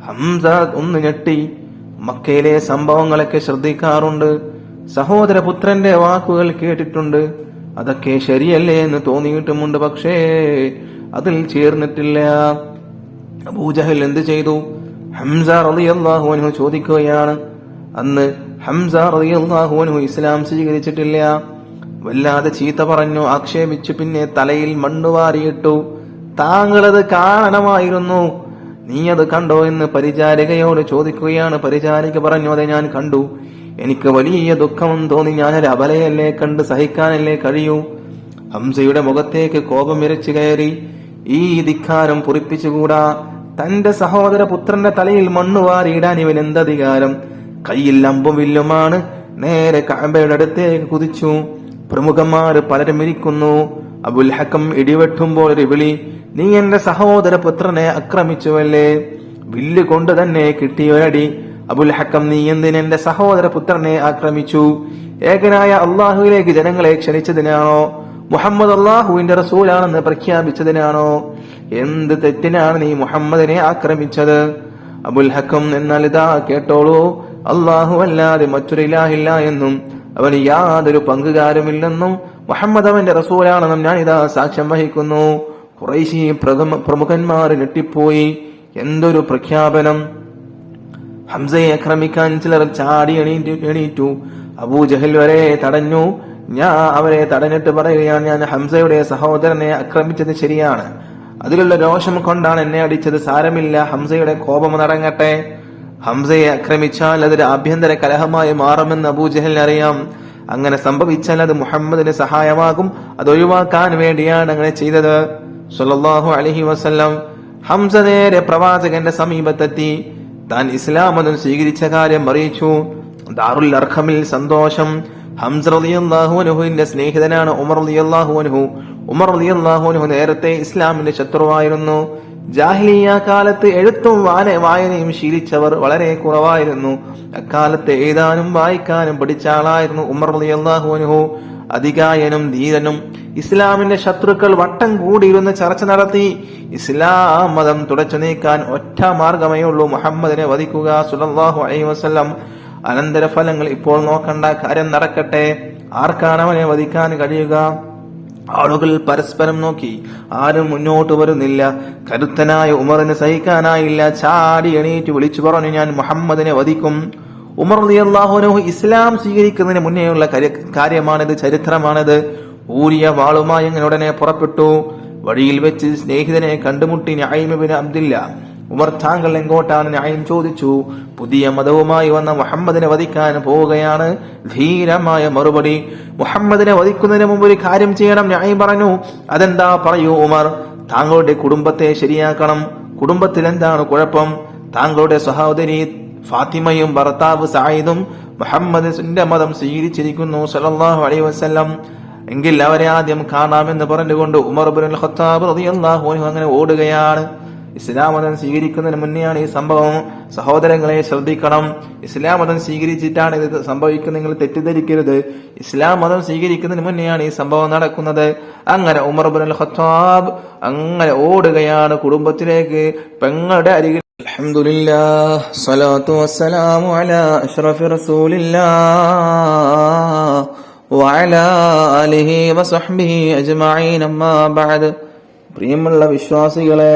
ഹംസ ഒന്ന് ഞെട്ടി. മക്കയിലെ സംഭവങ്ങളൊക്കെ ശ്രദ്ധിക്കാറുണ്ട്, സഹോദരപുത്രന്റെ വാക്കുകൾ കേട്ടിട്ടുണ്ട്, അതൊക്കെ ശരിയല്ലേ എന്ന് തോന്നിയിട്ടുമുണ്ട്, പക്ഷേ അതിൽ ചേർന്നിട്ടില്ല. അബൂജഹൽ എന്ത് ചെയ്തു? ഹംസ റളിയല്ലാഹു അൻഹു ചോദിക്കുകയാണ്. അന്ന് ഹംസ റളിയല്ലാഹു അൻഹു ഇസ്ലാം സ്വീകരിച്ചിട്ടില്ല. വല്ലാതെ ചീത്ത പറഞ്ഞു, ആക്ഷേപിച്ചു, പിന്നെ തലയിൽ മണ്ണ് വാരിയിട്ടു. താങ്കളത് കാണണമായിരുന്നു, നീ അത് കണ്ടോ എന്ന് പരിചാരികയോട് ചോദിക്കുകയാണ്. പരിചാരിക പറഞ്ഞു, അതെ ഞാൻ കണ്ടു, എനിക്ക് വലിയ ദുഃഖം തോന്നി, ഞാനൊരു അബലയല്ലേ, കണ്ട് സഹിക്കാനല്ലേ കഴിയൂ. ഹംസയുടെ മുഖത്തേക്ക് കോപം ഇരച്ചു കയറി. ഈ ധിക്കാരം പൊറിപ്പിച്ചുകൂടാ. തന്റെ സഹോദര പുത്രന്റെ തലയിൽ മണ്ണ് വാരിയിടാൻ ഇവൻ എന്തധികാരം? കയ്യിൽ അമ്പും വില്ലുമാണ്. നേരെ കഅബയുടെ അടുത്തേക്ക് കുതിച്ചു. പ്രമുഖന്മാര് പലരും ഇരിക്കുന്നു. അബുൽ ഹക്കം ഇടിവെട്ടുമ്പോൾ ഒരു വിളി, നീ എന്റെ സഹോദര പുത്രനെ ആക്രമിച്ചുവല്ലേ? വില്ല് കൊണ്ട് തന്നെ കിട്ടിയൊരടി. അബുൽ ഹക്കം, നീ എന്തിന് എന്റെ സഹോദര പുത്രനെ ആക്രമിച്ചു? ഏകനായ അള്ളാഹുവിലേക്ക് ജനങ്ങളെ ക്ഷണിച്ചതിനാണോ? മുഹമ്മദ് അള്ളാഹുവിന്റെ റസൂലാണെന്ന് പ്രഖ്യാപിച്ചതിനാണോ? എന്ത് തെറ്റിനാണ് നീ മുഹമ്മദിനെ ആക്രമിച്ചത്? അബുൽ ഹക്കം, എന്നാൽ ഇതാ കേട്ടോളൂ, അള്ളാഹു അല്ലാതെ മറ്റൊരു ഇലാഹില്ല എന്നും അവന് യാതൊരു പങ്കുകാരുമില്ലെന്നും മുഹമ്മദ് അവന്റെ റസൂലാണെന്നും ഞാൻ ഇതാ സാക്ഷ്യം വഹിക്കുന്നു. ഖുറൈശി പ്രമുഖന്മാർ ഞെട്ടിപ്പോയി. എന്തൊരു പ്രഖ്യാപനം! ഹംസയെ ആക്രമിക്കാൻ ചിലർ ചാടി എണീറ്റു. അബൂജഹൽ വരെ തടഞ്ഞു. അവരെ തടഞ്ഞിട്ട് പറയുകയാണ്, ഞാൻ ഹംസയുടെ സഹോദരനെ ആക്രമിച്ചത് ശരിയാണ്, അതിലുള്ള രോഷം കൊണ്ടാണ് എന്നെ അടിച്ചത്, സാരമില്ല, ഹംസയുടെ കോപം നടങ്ങട്ടെ. ഹംസയെ ആക്രമിച്ചാൽ അതൊരു ആഭ്യന്തര കലഹമായി മാറുമെന്ന് അബൂജഹലിന് അറിയാം. അങ്ങനെ സംഭവിച്ചാൽ അത് മുഹമ്മദിന് സഹായമാകും. അതൊഴിവാക്കാൻ വേണ്ടിയാണ് അങ്ങനെ ചെയ്തത്. സ്വല്ലല്ലാഹു അലൈഹി വസല്ലം. ഹംസ നേരെ പ്രവാചകന്റെ സമീപത്തെത്തി താൻ ഇസ്ലാം മതം സ്വീകരിച്ച കാര്യം അറിയിച്ചു. ദാറുൽ അർഖമിൽ സന്തോഷം. ഹംസ റളിയല്ലാഹു അൻഹുവിന്റെ സ്നേഹിതനാണ് ഉമർ റളിയല്ലാഹു അൻഹു. ഉമർ റളിയല്ലാഹു അൻഹു നേരത്തെ ഇസ്ലാമിന്റെ ശത്രുവായിരുന്നു. ജാഹിലിയ കാലത്ത് എഴുത്തും വായനയും ശീലിച്ചവർ വളരെ കുറവായിരുന്നു. അക്കാലത്ത് എഴുതാനും വായിക്കാനും പഠിച്ച ആളായിരുന്നു ഉമർ റളിയല്ലാഹു അൻഹു. അധികായനും ധീരനും. ഇസ്ലാമിന്റെ ശത്രുക്കൾ വട്ടം കൂടിയിരുന്ന് ചർച്ച നടത്തി. ഇസ്ലാം മതം തുടച്ചു നീക്കാൻ ഒറ്റ മാർഗമേ ഉള്ളൂ, മുഹമ്മദിനെ വധിക്കുക സ്വല്ലല്ലാഹു അലൈഹി വസല്ലം. അനന്തരഫലങ്ങൾ ഇപ്പോൾ നോക്കണ്ട, കാര്യം നടക്കട്ടെ. ആർക്കാണ് അവനെ വധിക്കാൻ കഴിയുക? ആളുകൾ പരസ്പരം നോക്കി. ആരും മുന്നോട്ട് വരുന്നില്ല. കരുത്തനായ ഉമറിന് സഹിക്കാനായില്ല. ചാടി എണീറ്റ് വിളിച്ചു പറഞ്ഞു, ഞാൻ മുഹമ്മദിനെ വധിക്കും. ഉമർ റളിയല്ലാഹു അൻഹു ഇസ്ലാം സ്വീകരിക്കുന്നതിന് മുന്നേയുള്ള കാര്യമാണിത്, ചരിത്രമാണിത്. ഊരിയ വാളുമായി അങ്ങനെ ഉടനെ പുറപ്പെട്ടു. വഴിയിൽ വെച്ച് സ്നേഹിതനെ കണ്ടുമുട്ടി നഈം ഇബ്നു അബ്ദില്ല. ഉമർ, താങ്കൾ എങ്ങോട്ടാണ്? നഈം ചോദിച്ചു. പുതിയ മതവുമായി വന്ന മുഹമ്മദിനെ വധിക്കാൻ പോവുകയാണ്. ധീരമായ മറുപടി. മുഹമ്മദിനെ വധിക്കുന്നതിന് മുമ്പ് ഒരു കാര്യം ചെയ്യണം. നഈം പറഞ്ഞു. അതെന്താ? പറയൂ ഉമർ. താങ്കളുടെ കുടുംബത്തെ ശരിയാക്കണം. കുടുംബത്തിൽ എന്താണ് കുഴപ്പം? താങ്കളുടെ സഹോദരി ഫാത്തിമയും ഭർത്താവ് സഈദും മുഹമ്മദിന്റെ മതം സ്വീകരിച്ചിരിക്കുന്നു സല്ലല്ലാഹു അലൈഹി വസല്ലം. എങ്കിൽ അവരെ ആദ്യം കാണാമെന്ന് പറഞ്ഞുകൊണ്ട് ഉമർ ഇബ്നുൽ ഖത്താബ് റളിയല്ലാഹു അൻഹു അങ്ങനെ ഓടുകയാണ്. ഇസ്ലാം മതം സ്വീകരിക്കുന്നതിന് മുന്നെയാണ് ഈ സംഭവം. സഹോദരങ്ങളെ ശ്രദ്ധിക്കണം. ഇസ്ലാം മതം സ്വീകരിച്ചിട്ടാണ് ഇത് സംഭവിക്കുന്നത്, നിങ്ങൾ തെറ്റിദ്ധരിക്കരുത്. ഇസ്ലാം മതം സ്വീകരിക്കുന്നതിന് മുന്നെയാണ് ഈ സംഭവം നടക്കുന്നത്. അങ്ങനെ ഉമർ ഇബ്നുൽ ഖത്താബ് അങ്ങനെ ഓടുകയാണ് കുടുംബത്തിലേക്ക്, പെങ്ങളുടെ അരികിൽ. അൽഹംദുലില്ലാഹ്, സ്വലാത്തു വസ്സലാമു അലാ അഷ്റഫി റസൂലില്ലാഹ് വഅലാ ആലിഹി വസഹ്ബിഹി അജ്മഈൻ. അമ്മാ ബഅദ്. പ്രിയമുള്ള വിശ്വാസികളെ,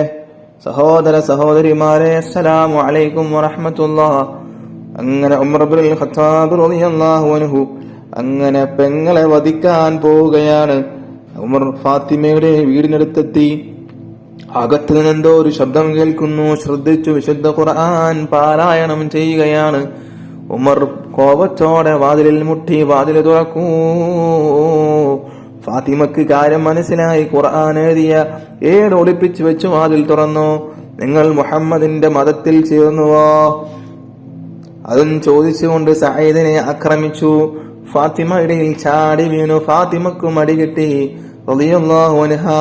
സഹോദര സഹോദരിമാരെ, അസ്സലാമു അലൈക്കും വറഹ്മത്തുള്ളാഹ്. അങ്ങനെ ഉമർ ഇബ്നുൽ ഖത്താബ് റളിയല്ലാഹു അൻഹു അങ്ങനെ പെങ്ങളെ വധിക്കാൻ പോവുകയാണ്. ഉമർ ഫാത്തിമയുടെ വീടിനടുത്തെത്തി. അകത്ത് നിന്നെന്തോ ഒരു ശബ്ദം കേൾക്കുന്നു. ശ്രദ്ധിച്ചു. വിശുദ്ധ ഖുർആൻ പാരായണം ചെയ്യുകയാണ്. ഉമർ കോപത്തോടെ വാതിലിൽ മുട്ടി, വാതിൽ തുറക്കൂ. ഫാത്തിമക്ക് കാര്യം മനസ്സിലായി. ഖുർആൻ എഴുതിയ ഏട് ഒളിപ്പിച്ചു വെച്ചു വാതിൽ തുറന്നു. നിങ്ങൾ മുഹമ്മദിന്റെ മതത്തിൽ ചേർന്നുവോ? അതും ചോദിച്ചുകൊണ്ട് സഈദിനെ ആക്രമിച്ചു. ഫാത്തിമ ഇടയിൽ ചാടി വീണു. ഫാത്തിമക്കും അടികിട്ടി. റളിയല്ലാഹു അൻഹാ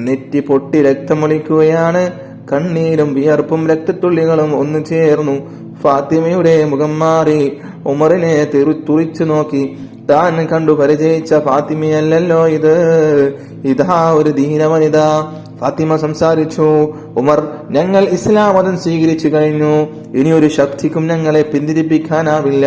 നെറ്റി പൊട്ടി രക്തമൊലിക്കുകയാണ്. കണ്ണീരും വിയർപ്പും രക്തത്തുള്ളികളും ഒന്നു ചേർന്നു. ഫാത്തിമയുടെ മുഖം മാറി. ഉമറിനെ തുറിച്ചു നോക്കി. താൻ കണ്ടു പരിചയിച്ച ഫാത്തിമയല്ലല്ലോ ഇത്, ഇതാ ഒരു ദീനവനിത. ഫാത്തിമ സംസാരിച്ചു. ഉമർ, ഞങ്ങൾ ഇസ്ലാം മതം സ്വീകരിച്ചു കഴിഞ്ഞു. ഇനിയൊരു ശക്തിക്കും ഞങ്ങളെ പിന്തിരിപ്പിക്കാനാവില്ല.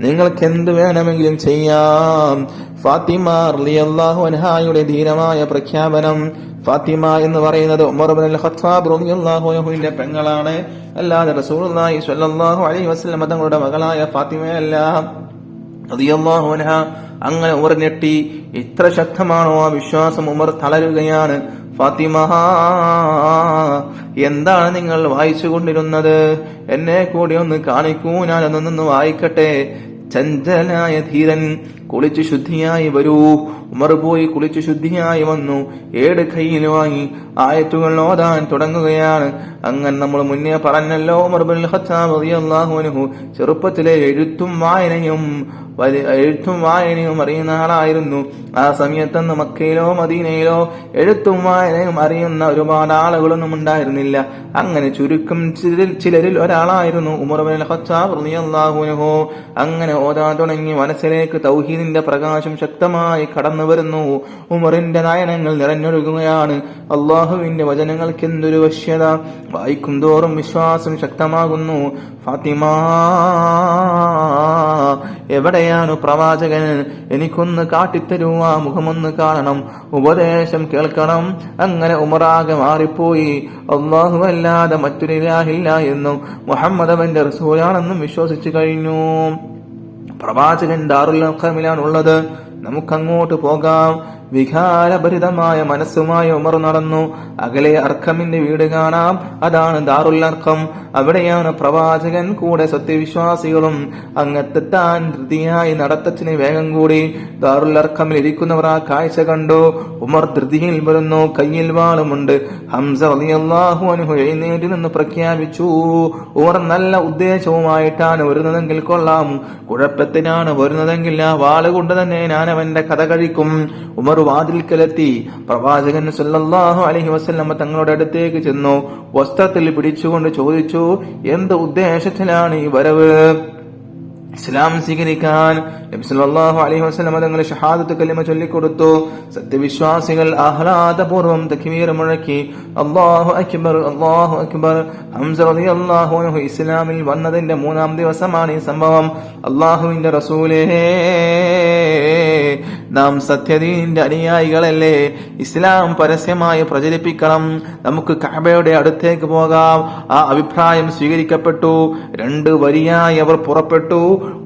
നിങ്ങൾക്ക് എന്ത് വേണമെങ്കിലും ചെയ്യാം. ഫാത്തിമ റളിയല്ലാഹു അൻഹായുടെ ധീരമായ പ്രഖ്യാപനം. ഫാത്തിമ എന്ന് പറയുന്നത് ഉമർ ഇബ്നുൽ ഖത്താബ് റളിയല്ലാഹു അൻഹുവിന്റെ പെങ്ങളാണ്, അല്ലാതെ റസൂലുള്ളാഹി സ്വല്ലല്ലാഹു അലൈഹി വസല്ലം തങ്ങളുടെ മകളായ ഫാത്തിമയല്ല റളിയല്ലാഹു അൻഹാ. അങ്ങനെ ഉമർ ഞെട്ടി. ഇത്ര ശക്തമാണോ ആ വിശ്വാസം? ഉമർ തളരുകയാണ്. ഫാത്തിമ, എന്താണ് നിങ്ങൾ വായിച്ചു കൊണ്ടിരുന്നത്? എന്നെ കൂടി ഒന്ന് കാണിക്കൂ, ഞാൻ അതൊന്നൊന്ന് വായിക്കട്ടെ. ചഞ്ചലനായ ധീരൻ, കുളിച്ചു ശുദ്ധിയായി വരൂ. ഉമർ പോയി കുളിച്ചു ശുദ്ധിയായി വന്നു. ഏട് കയ്യിൽ വാങ്ങി ആയത്തുകൾ ഓതാൻ തുടങ്ങുകയാണ്. അങ്ങനെ നമ്മൾ മുന്നേ പറഞ്ഞല്ലോ, ഉമർ ഇബ്നുൽ ഖത്താബ് റളിയല്ലാഹു അൻഹു ചെറുപ്പത്തിലെ എഴുത്തും വായനയും എഴുത്തും വായനയും അറിയുന്ന ആളായിരുന്നു. ആ സമയത്തൊന്ന് മക്കയിലോ മദീനയിലോ എഴുത്തും വായനയും അറിയുന്ന ഒരുപാട് ആളുകളൊന്നും ഉണ്ടായിരുന്നില്ല. അങ്ങനെ ചുരുക്കം ചിലരിൽ ഒരാളായിരുന്നു ഉമർ ഇബ്നുൽ ഖത്താബ് റളിയല്ലാഹു അൻഹു. അങ്ങനെ ഓതാൻ തുടങ്ങി. മനസ്സിലേക്ക് തൗഹീദിന്റെ പ്രകാശം ശക്തമായി കടന്നു വരുന്നു. ഉമറിന്റെ നയനങ്ങൾ നിറഞ്ഞൊഴുകുകയാണ്. അള്ളാഹുവിന്റെ വചനങ്ങൾക്ക് എന്തൊരു വശ്യത! വായിക്കും തോറും വിശ്വാസം ശക്തമാകുന്നു. ഫാത്തിമ, എവിടെയാണ് പ്രവാചകൻ? എനിക്കൊന്ന് കാട്ടിത്തരുക, മുഖമൊന്ന് കാണണം, ഉപദേശം കേൾക്കണം. അങ്ങനെ ഉമറാകെ മാറിപ്പോയി. അല്ലാഹു അല്ലാതെ മറ്റൊരു ഇലാഹില്ല എന്നും മുഹമ്മദ് അവന്റെ റസൂലാണെന്നും വിശ്വസിച്ചു കഴിഞ്ഞു. പ്രവാചകൻ ദാറുൽ അർഖമിലാണുള്ളത്. നമുക്കങ്ങോട്ട് പോകാം. വികാരഭരിതമായ മനസ്സുമായി ഉമർ നടന്നു. അകലെ അർഖമിന്റെ വീട് കാണാം. അതാണ് ദാറുൽ അർഖം. അവിടെയാണ് പ്രവാചകൻ കൂടെ സത്യവിശ്വാസികളും. അങ്ങെത്താൻ ധൃതിയായി നടത്തച്ചിന് വേഗം കൂടി. ദാറുൽ അർഖമിൽ ഇരിക്കുന്നവർ ആ കാഴ്ച കണ്ടു. ഉമർ ധൃതിയിൽ വരുന്നു. കയ്യിൽ വാളുമുണ്ട്. ഹംസ റളിയല്ലാഹു അൻഹു എഴുന്നേറ്റ് നിന്ന് പ്രഖ്യാപിച്ചു, ഉമർ നല്ല ഉദ്ദേശവുമായിട്ടാണ് വരുന്നതെങ്കിൽ കൊള്ളാം, കുഴപ്പത്തിനാണ് വരുന്നതെങ്കിൽ ആ വാള് കൊണ്ട് തന്നെ ഞാൻ അവന്റെ കഥ കഴിക്കും. ഉമർ വാതിൽക്കലെത്തി. പ്രവാചകൻ സല്ലല്ലാഹു അലൈഹി വസല്ലം തങ്ങളുടെ അടുത്തേക്ക് ചെന്നു. വസ്ത്രത്തിൽ പിടിച്ചുകൊണ്ട് ചോദിച്ചു, എന്ത് ഉദ്ദേശത്തിലാണ് ഈ വരവ്? ഇസ്ലാം സ്വീകരിക്കാൻ നബി സല്ലല്ലാഹു അലൈഹി വസല്ലം തങ്ങൾ ഷഹാദത്ത് കലിമ ചൊല്ലിക്കൊടുത്തു. സത്യവിശ്വാസികൾ ആഹ്ലാദപൂർവ്വം തക്ബീർ മുഴക്കി. അല്ലാഹു അക്ബർ, അല്ലാഹു അക്ബർ. ഹംസ റളിയല്ലാഹു അൻഹു ഇസ്ലാമിൽ വന്നതിന്റെ 3-ാം ദിവസമാണ് ഈ സംഭവം. അല്ലാഹുവിന്റെ റസൂലേ, നാം സത്യദീനിന്റെ അനുയായികളല്ലേ? ഇസ്ലാം പരസ്യമായി പ്രചരിപ്പിക്കണം. നമുക്ക് കഅബയുടെ അടുത്തേക്ക് പോകാം. ആ അഭിപ്രായം സ്വീകരിക്കപ്പെട്ടു. 2 വരിയായി അവർ പുറപ്പെട്ടു.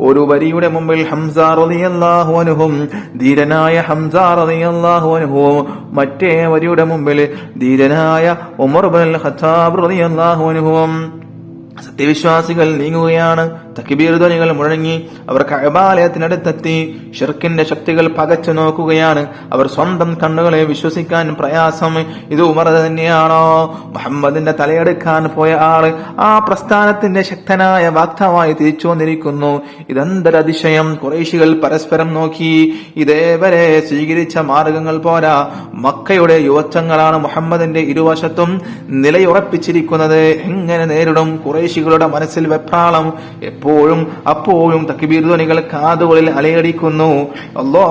ഒരു വരിയുടെ മുമ്പിൽ ഹംസ റളിയല്ലാഹു അൻഹും, ധീരനായ ഹംസ റളിയല്ലാഹു അൻഹും. മറ്റേ വരിയുടെ മുമ്പിൽ ധീരനായ ഉമർ ഇബ്നുൽ ഖത്താബ് റളിയല്ലാഹു അൻഹും. സത്യവിശ്വാസികൾ നീങ്ങുകയാണ്. തക്ബീർ ധ്വനികൾ മുഴങ്ങി. അവർ കഅബാലയത്തിനടുത്തെത്തി. ഷിർക്കിന്റെ ശക്തികൾ പകച്ചു നോക്കുകയാണ്. അവർ സ്വന്തം കണ്ണുകളെ വിശ്വസിക്കാൻ പ്രയാസം. ഇത് ഉമർ തന്നെയാണോ? മുഹമ്മദിന്റെ തലയെടുക്കാൻ പോയ ആള് ആ പ്രസ്ഥാനത്തിന്റെ ശക്തനായ വാക്താവായി തിരിച്ചു വന്നിരിക്കുന്നു. ഇതെന്തൊരതിശയം! ഖുറൈശികൾ പരസ്പരം നോക്കി. ഇതേവരെ സ്വീകരിച്ച മാർഗങ്ങൾ പോരാ. മക്കയുടെ യുവത്വങ്ങളാണ് മുഹമ്മദിന്റെ ഇരുവശത്തും നിലയുറപ്പിച്ചിരിക്കുന്നത്. എങ്ങനെ നേരിടും? ഖുറൈശികളുടെ മനസ്സിൽ വെപ്രാളം. എപ്പോഴും അപ്പോഴും തക്ബീർ ധ്വനികൾ കാതുകളിൽ അലയടിക്കുന്നു. അല്ലാഹ്